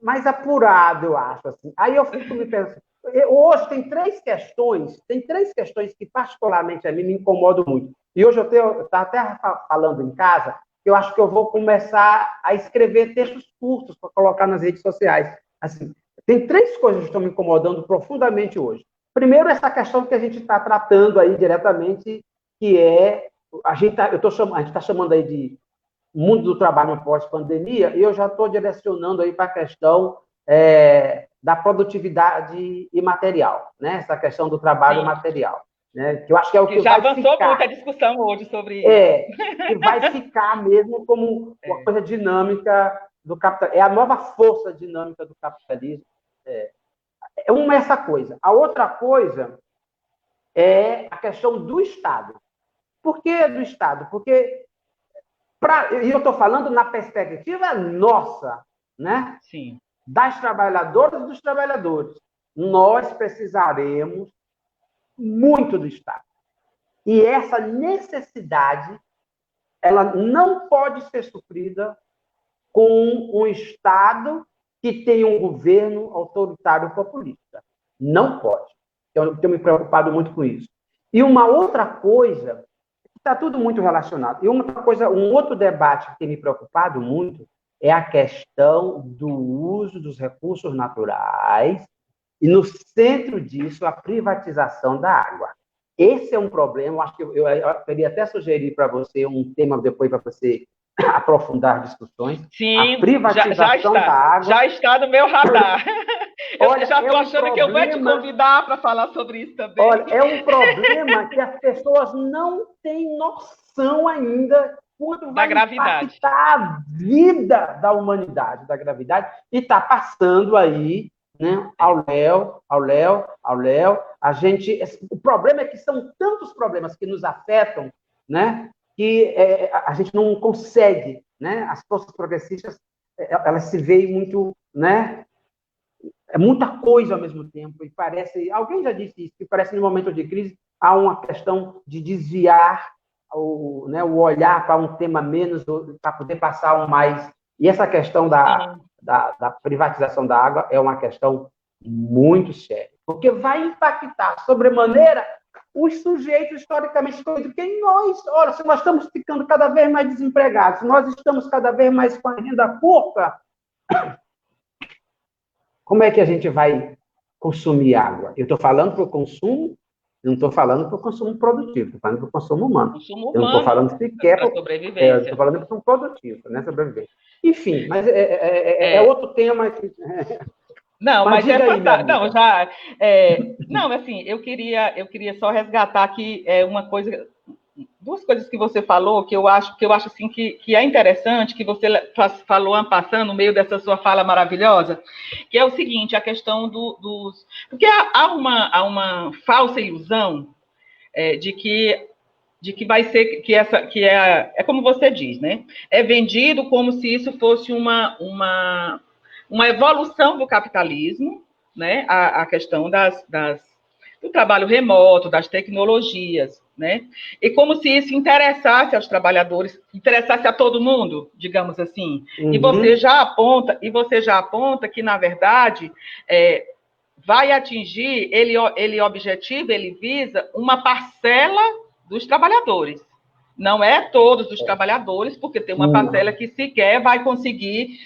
mais apurado, eu acho. Assim. Aí eu fico me pensando. Hoje tem três questões que particularmente a mim me incomodam muito. E hoje eu estava até falando em casa, eu acho que eu vou começar a escrever textos curtos para colocar nas redes sociais. Assim, tem três coisas que estão me incomodando profundamente hoje. Primeiro, essa questão que a gente está tratando aí diretamente, que é a gente está chamando aí de mundo do trabalho pós-pandemia, e eu já estou direcionando aí para a questão da produtividade imaterial, né? Essa questão do trabalho material, né? Que eu acho que é o que já vai avançou ficar. muito a discussão hoje sobre isso. Que vai ficar mesmo como uma coisa dinâmica do capitalismo. É a nova força dinâmica do capitalismo. Uma é essa coisa. A outra coisa é a questão do Estado. Por que do Estado? Porque e eu estou falando na perspectiva nossa, né? Sim. Das trabalhadoras e dos trabalhadores. Nós precisaremos muito do Estado. E essa necessidade, ela não pode ser suprida com um Estado que tem um governo autoritário populista. Não pode. Eu tenho me preocupado muito com isso. E uma outra coisa, está tudo muito relacionado. E um outro debate que tem me preocupado muito é a questão do uso dos recursos naturais e, no centro disso, a privatização da água. Esse é um problema, eu acho que eu queria até sugerir para você um tema depois para você aprofundar discussões. Sim, a privatização da água. Já está no meu radar. Olha, eu já estou achando que eu vou te convidar para falar sobre isso também. Olha, é um problema que as pessoas não têm noção ainda quanto vai impactar a vida da humanidade, da gravidade, e está passando aí, né, ao léu. O problema é que são tantos problemas que nos afetam, né, que a gente não consegue, né, as forças progressistas, elas se veem muito, né, é muita coisa ao mesmo tempo, e parece, alguém já disse isso, que parece que no momento de crise há uma questão de desviar o olhar para um tema menos, para poder passar um mais. E essa questão da privatização da água é uma questão muito séria, porque vai impactar sobremaneira os sujeitos historicamente escolhidos, porque olha, se nós estamos ficando cada vez mais desempregados, nós estamos cada vez mais com a renda curta, como é que a gente vai consumir água? Eu estou falando para o consumo, não estou falando para o consumo produtivo, estou falando para o consumo humano. Eu não estou falando sequer para sobrevivência. Estou falando para o consumo produtivo, né? Sobrevivência. Enfim, mas é outro tema. Não, mas é fantástico. Não, assim, eu queria só resgatar aqui duas coisas que você falou que eu acho assim que é interessante, que você falou passando no meio dessa sua fala maravilhosa, que é o seguinte, a questão dos... Porque há uma falsa ilusão de que vai ser, é como você diz, né? É vendido como se isso fosse uma evolução do capitalismo, né? A questão do trabalho remoto, das tecnologias, né? E como se isso interessasse aos trabalhadores, interessasse a todo mundo, digamos assim. Uhum. E você já aponta que, na verdade, vai atingir, ele objetiva, ele visa uma parcela dos trabalhadores. Não é todos os trabalhadores, porque tem uma parcela que sequer vai conseguir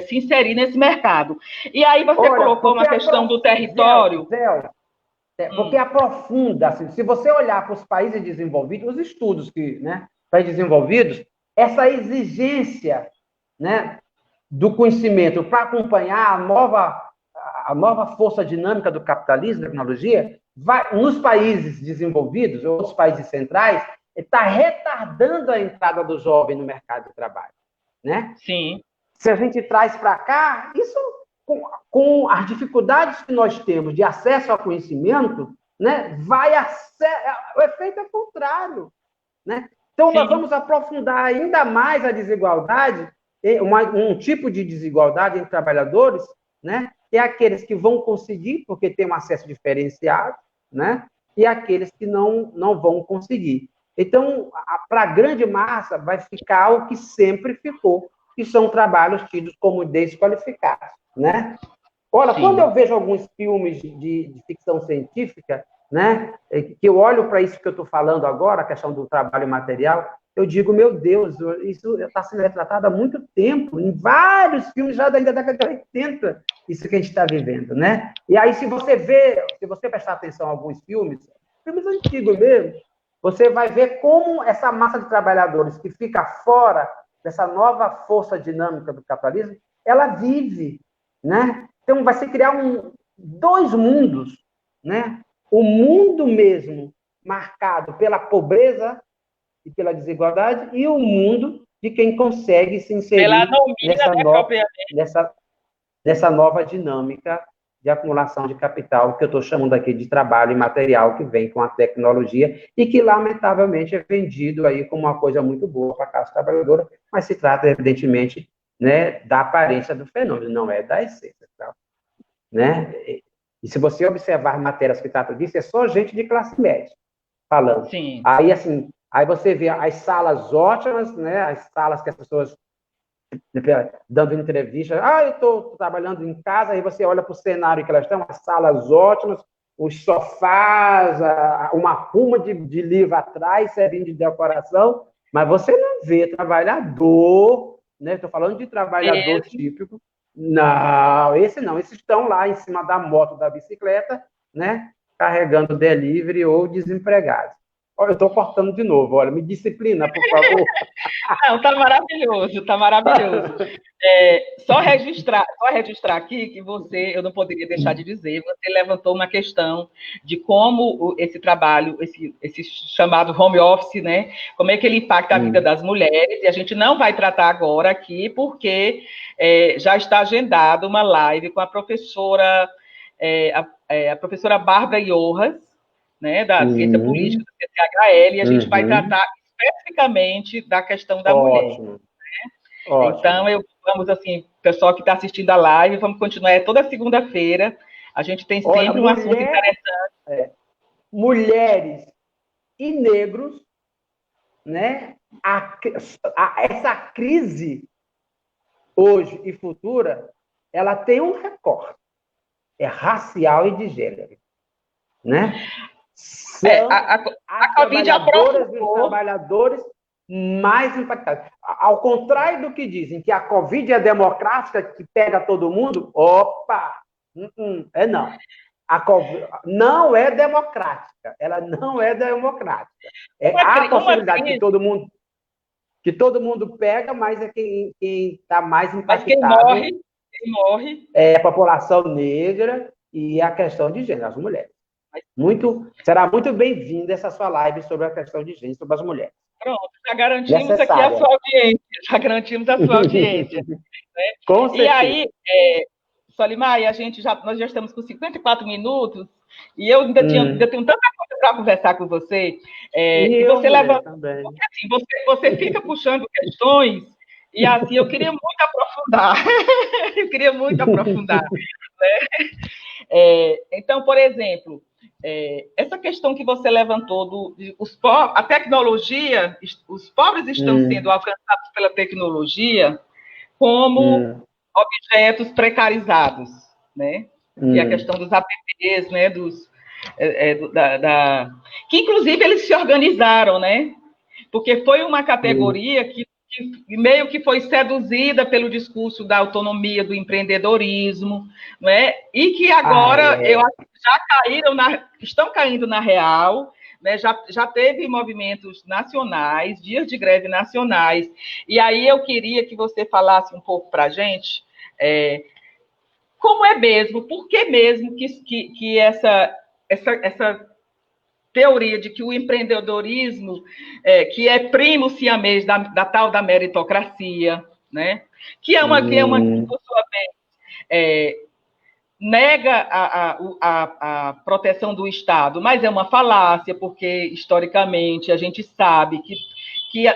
se inserir nesse mercado. E aí você colocou uma questão do território. Porque aprofunda, assim, se você olhar para os países desenvolvidos, os estudos que, né, países desenvolvidos, essa exigência, né, do conhecimento para acompanhar a nova força dinâmica do capitalismo, da tecnologia, nos países desenvolvidos, ou nos países centrais, está retardando a entrada do jovem no mercado de trabalho, né? Sim. Se a gente traz para cá, isso com as dificuldades que nós temos de acesso ao conhecimento, né, o efeito é contrário, né? Então, Sim. nós vamos aprofundar ainda mais a desigualdade, um tipo de desigualdade entre trabalhadores, né, que é aqueles que vão conseguir, porque tem um acesso diferenciado, né, e aqueles que não vão conseguir. Então, para a grande massa, vai ficar o que sempre ficou, que são trabalhos tidos como desqualificados, né? Olha, Sim. quando eu vejo alguns filmes de ficção científica, né, que eu olho para isso que eu estou falando agora, a questão do trabalho material, eu digo, meu Deus, isso está sendo retratado há muito tempo, em vários filmes já da década de 80, isso que a gente está vivendo, né? E aí, se você prestar atenção a alguns filmes antigos mesmo, você vai ver como essa massa de trabalhadores que fica fora dessa nova força dinâmica do capitalismo, ela vive, né? Então, vai se criar dois mundos, né? O mundo mesmo marcado pela pobreza e pela desigualdade e o mundo de quem consegue se inserir nessa nova dinâmica de acumulação de capital, que eu estou chamando aqui de trabalho imaterial, que vem com a tecnologia e que, lamentavelmente, é vendido aí como uma coisa muito boa para a classe trabalhadora, mas se trata, evidentemente, né, da aparência do fenômeno, não é da essência. Tá? Né? E se você observar matérias que tratam disso, é só gente de classe média falando. Sim. Aí, assim, aí você vê as salas ótimas, né, as salas que as pessoas dando entrevista, eu estou trabalhando em casa, aí você olha para o cenário que elas estão, as salas ótimas, os sofás, uma ruma de livro atrás, servindo de decoração, mas você não vê trabalhador, né? Estou falando de trabalhador típico. Não, esses estão lá em cima da moto, da bicicleta, né? Carregando delivery ou desempregados. Eu estou cortando de novo, olha, me disciplina, por favor. Não, tá maravilhoso, tá maravilhoso. Só registrar aqui que eu não poderia deixar de dizer, você levantou uma questão de como esse trabalho, esse chamado home office, né, como é que ele impacta a vida das mulheres, e a gente não vai tratar agora aqui, porque já está agendada uma live com a professora, a professora Bárbara Iojas, né, da ciência política do CCHL, e a gente vai tratar especificamente da questão da mulher. Né? Então, vamos assim, pessoal que está assistindo a live, vamos continuar toda segunda-feira. A gente tem sempre um assunto interessante. Mulheres e negros, né? Essa crise hoje e futura, ela tem um recorte, é racial e de gênero, né? A Covid aprofundou. Os trabalhadores mais impactados. Ao contrário do que dizem, que a Covid é democrática, que pega todo mundo, não. A Covid não é democrática. Ela não é democrática. Há a possibilidade que todo mundo pega, mas é quem está mais impactado. Mas quem morre é a população negra e a questão de gênero, as mulheres. Será muito bem-vinda essa sua live sobre a questão de gênero, sobre as mulheres. Pronto, já garantimos aqui a sua audiência. Já garantimos a sua audiência. Né? Com certeza. E aí, Solimar, nós já estamos com 54 minutos, e eu ainda tenho tanta coisa para conversar com você. E você leva. Porque, assim, você fica puxando questões, e assim, eu queria muito aprofundar. Né? Então, por exemplo, essa questão que você levantou, a tecnologia, os pobres estão sendo alcançados pela tecnologia como objetos precarizados, né? E a questão dos apps, né? Que inclusive eles se organizaram, né? Porque foi uma categoria que meio que foi seduzida pelo discurso da autonomia, do empreendedorismo, não é? E que agora eu acho que estão caindo na real, né? Já teve movimentos nacionais, dias de greve nacionais, e aí eu queria que você falasse um pouco para a gente como é mesmo, por que mesmo que essa teoria de que o empreendedorismo, que é primo siamês da tal da meritocracia, né? que é uma que, por sua vez, nega a proteção do Estado, mas é uma falácia, porque, historicamente, a gente sabe que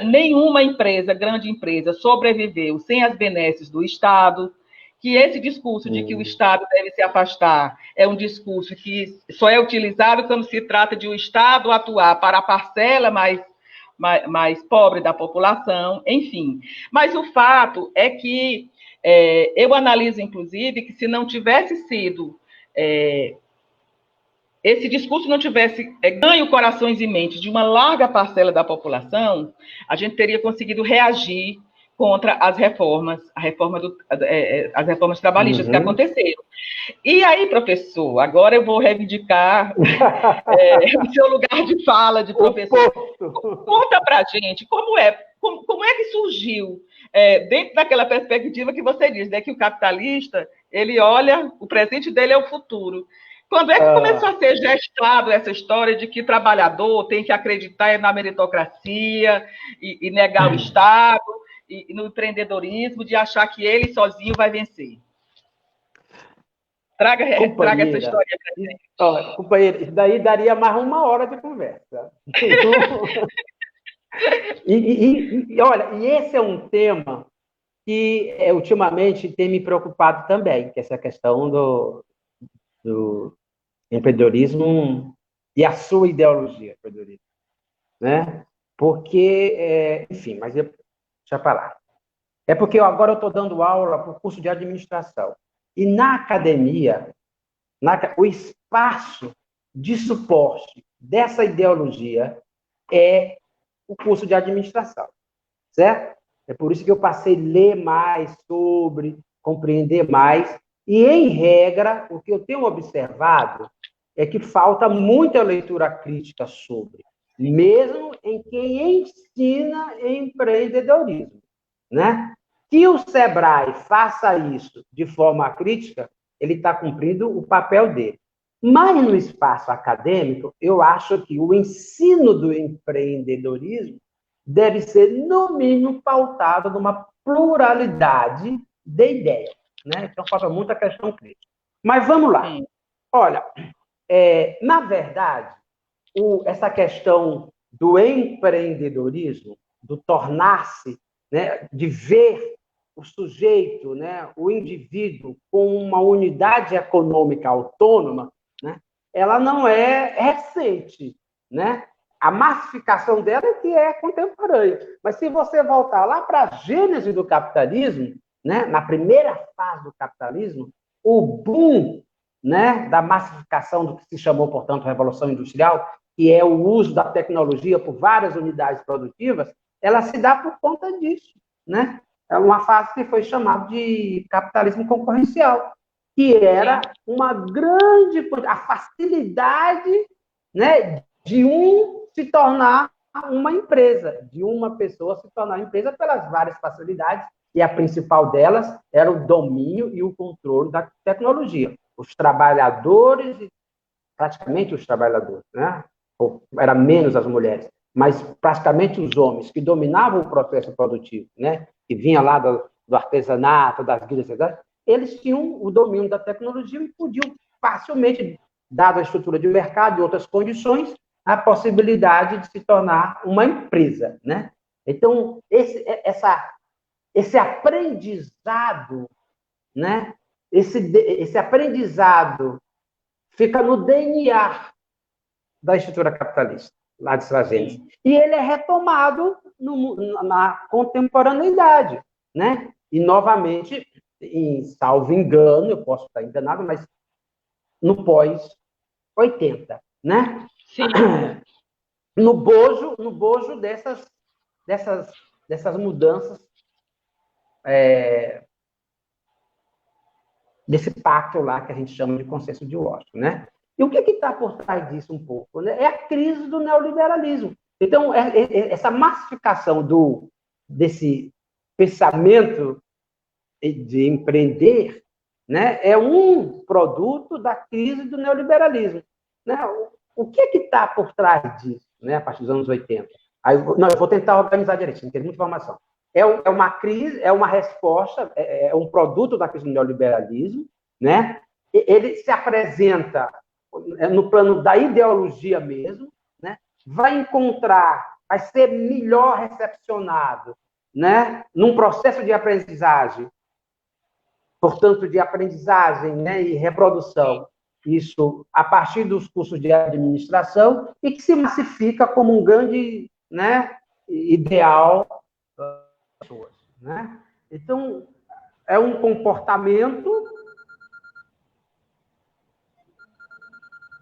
nenhuma empresa, grande empresa, sobreviveu sem as benesses do Estado, que esse discurso de que o Estado deve se afastar é um discurso que só é utilizado quando se trata de o Estado atuar para a parcela mais pobre da população, enfim. Mas o fato é que eu analiso, inclusive, que se não tivesse sido esse discurso não tivesse ganho corações e mentes de uma larga parcela da população, a gente teria conseguido reagir contra as reformas trabalhistas que aconteceram. E aí, professor, agora eu vou reivindicar o seu lugar de fala de professor. Conta para a gente como é que surgiu, dentro daquela perspectiva que você diz, né, que o capitalista, ele olha, o presente dele é o futuro. Quando é que começou a ser gestado essa história de que o trabalhador tem que acreditar na meritocracia e negar o Estado e no empreendedorismo, de achar que ele sozinho vai vencer? Traga essa história para a gente. Companheira, isso daí daria mais 1 hora de conversa. Olha, esse é um tema que ultimamente tem me preocupado também, que é essa questão do empreendedorismo e a sua ideologia, empreendedorismo, né? Porque, enfim, mas deixa eu falar. É porque agora eu estou dando aula para o curso de administração. E na academia, o espaço de suporte dessa ideologia é o curso de administração, certo? É por isso que eu passei a ler mais sobre, compreender mais, e, em regra, o que eu tenho observado é que falta muita leitura crítica sobre, mesmo em quem ensina empreendedorismo, né? Que o Sebrae faça isso de forma crítica, ele está cumprindo o papel dele. Mas, no espaço acadêmico, eu acho que o ensino do empreendedorismo deve ser, no mínimo, pautado numa pluralidade de ideias, né? Então, falta muita questão crítica. Mas vamos lá. Olha, na verdade, essa questão do empreendedorismo, do tornar-se, né, de ver o sujeito, né, o indivíduo, com uma unidade econômica autônoma, né, ela não é recente, né? A massificação dela é que é contemporânea. Mas se você voltar lá para a gênese do capitalismo, né, na primeira fase do capitalismo, o boom, né, da massificação do que se chamou, portanto, Revolução Industrial, que é o uso da tecnologia por várias unidades produtivas, ela se dá por conta disso, né? É uma fase que foi chamada de capitalismo concorrencial, que era uma grande a facilidade, né, de se tornar uma empresa, de uma pessoa se tornar empresa pelas várias facilidades, e a principal delas era o domínio e o controle da tecnologia. Os trabalhadores, praticamente os trabalhadores, né? Era menos as mulheres, mas praticamente os homens que dominavam o processo produtivo, né? Que vinha lá do artesanato, das guildas, etc., eles tinham o domínio da tecnologia e podiam facilmente, dada a estrutura de mercado e outras condições, a possibilidade de se tornar uma empresa, né? Então, esse aprendizado, né? Esse aprendizado fica no DNA da estrutura capitalista, lá de Strazenes. E ele é retomado na contemporaneidade, né? E, novamente, salvo engano, eu posso estar enganado, mas no pós-80, né? Sim. No bojo dessas mudanças, desse pacto lá que a gente chama de consenso de Washington, né? E o que está por trás disso um pouco? Né? É a crise do neoliberalismo. Então, essa massificação desse pensamento de empreender, né, é um produto da crise do neoliberalismo. Né? O que está por trás disso, né, a partir dos anos 80? Aí, não, eu vou tentar organizar direitinho, tem muita informação. É uma crise, é uma resposta, é um produto da crise do neoliberalismo, né? Ele se apresenta no plano da ideologia mesmo, né? Vai ser melhor recepcionado, né? Num processo de aprendizagem, portanto, de aprendizagem, né, e reprodução, isso a partir dos cursos de administração, e que se massifica como um grande, né, ideal das pessoas, né? Então, é um comportamento...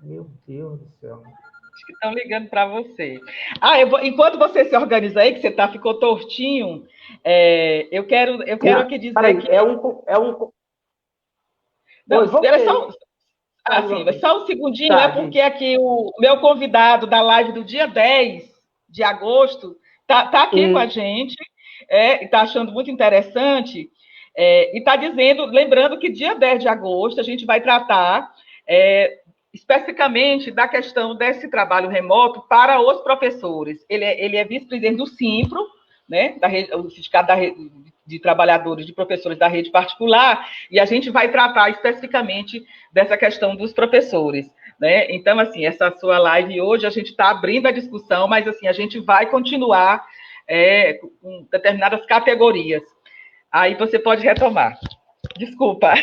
Meu Deus do céu. Acho que estão ligando para você. Enquanto você se organiza aí, que você ficou tortinho, eu quero aqui dizer peraí, que... Não, era só um segundinho, é porque aqui o meu convidado da live do dia 10 de agosto está aqui com a gente, está achando muito interessante, e está dizendo, lembrando que dia 10 de agosto a gente vai tratar especificamente da questão desse trabalho remoto para os professores. Ele é vice-presidente do Simpro, né, o Sindicato de Trabalhadores, de Professores da Rede Particular, e a gente vai tratar especificamente dessa questão dos professores. Né? Então, assim, essa sua live hoje, a gente está abrindo a discussão, mas, assim, a gente vai continuar com determinadas categorias. Aí você pode retomar. Desculpa.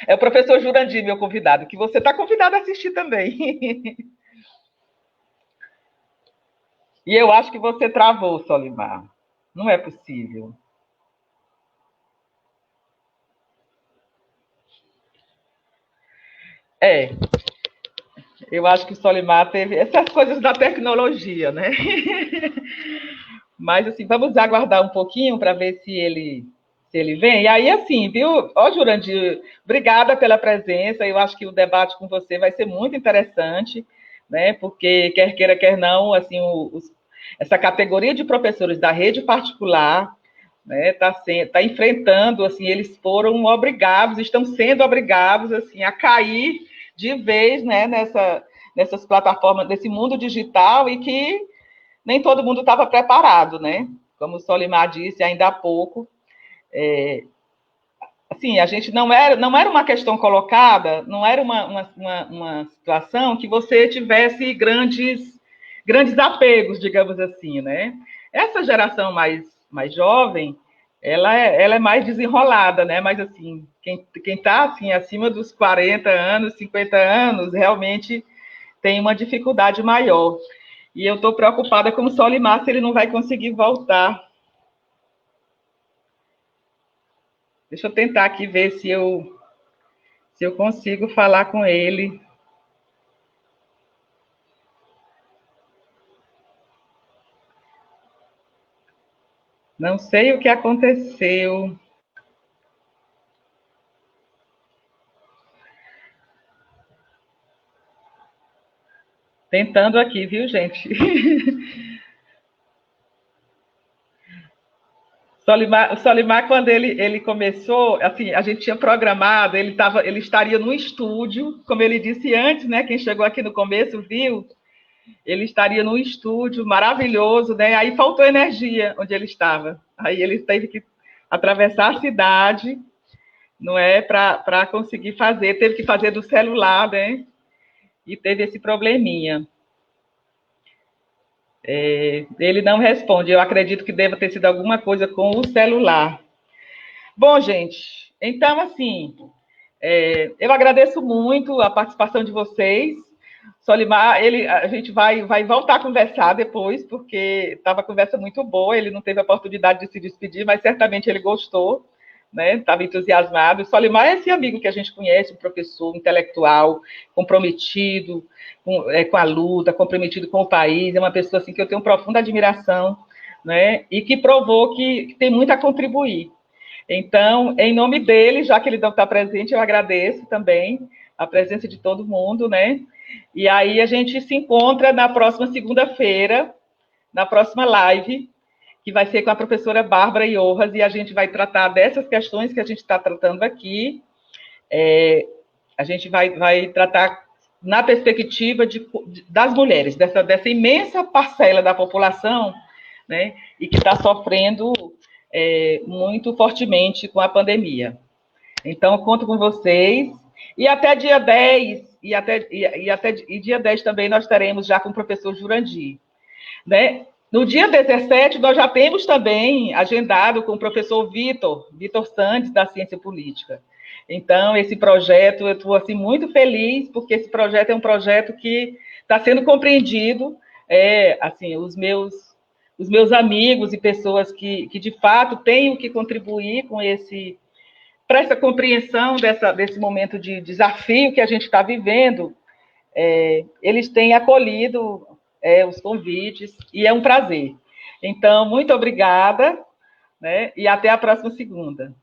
É o professor Jurandir, meu convidado, que você está convidado a assistir também. E eu acho que você travou, Solimar. Não é possível. Eu acho que o Solimar teve essas coisas da tecnologia, né? Mas, assim, vamos aguardar um pouquinho para ver se ele vem. E aí, assim, viu? Ó, Jurandir, obrigada pela presença. Eu acho que o debate com você vai ser muito interessante, né? Porque, quer queira, quer não, assim, essa categoria de professores da rede particular, né, tá enfrentando, assim, eles foram obrigados, estão sendo obrigados, assim, a cair de vez, né, nessas plataformas, nesse mundo digital, e que nem todo mundo estava preparado, né? Como o Solimar disse ainda há pouco, assim, a gente não era uma questão colocada, não era uma situação que você tivesse grandes apegos, digamos assim, né? Essa geração mais jovem, ela é mais desenrolada, né? Mas, assim, quem está, assim, acima dos 40 anos, 50 anos, realmente tem uma dificuldade maior. E eu estou preocupada com o Solimar, se ele não vai conseguir voltar. Deixa eu tentar aqui ver se eu consigo falar com ele. Não sei o que aconteceu. Tentando aqui, viu, gente? O Solimar, quando ele começou, assim, a gente tinha programado, ele estaria no estúdio, como ele disse antes, né? Quem chegou aqui no começo viu, ele estaria no estúdio maravilhoso, né? Aí faltou energia onde ele estava. Aí ele teve que atravessar a cidade, não é, para conseguir fazer, teve que fazer do celular, né? E teve esse probleminha. Ele não responde. Eu acredito que deva ter sido alguma coisa com o celular. Bom, gente, então, assim, eu agradeço muito a participação de vocês. Solimar, a gente vai voltar a conversar depois, porque estava a conversa muito boa, ele não teve a oportunidade de se despedir, mas certamente ele gostou, né? Estava entusiasmado. Solimar é esse amigo que a gente conhece, um professor intelectual, comprometido com a luta, comprometido com o país, é uma pessoa assim, que eu tenho profunda admiração, né? E que provou que tem muito a contribuir. Então, em nome dele, já que ele não está presente, eu agradeço também a presença de todo mundo, né? E aí a gente se encontra na próxima segunda-feira, na próxima live, que vai ser com a professora Bárbara Iojas, e a gente vai tratar dessas questões que a gente está tratando aqui. A gente vai tratar na perspectiva das mulheres, dessa imensa parcela da população, né, e que está sofrendo muito fortemente com a pandemia. Então, conto com vocês. E até dia 10, e dia 10 também nós teremos já com o professor Jurandir. Né? No dia 17, nós já temos também agendado com o professor Vitor Santos, da Ciência Política. Então, esse projeto, eu estou assim, muito feliz, porque esse projeto é um projeto que está sendo compreendido, assim, os meus amigos e pessoas que de fato têm que contribuir com para essa compreensão desse momento de desafio que a gente está vivendo, eles têm acolhido os convites, e é um prazer. Então, muito obrigada, né, e até a próxima segunda.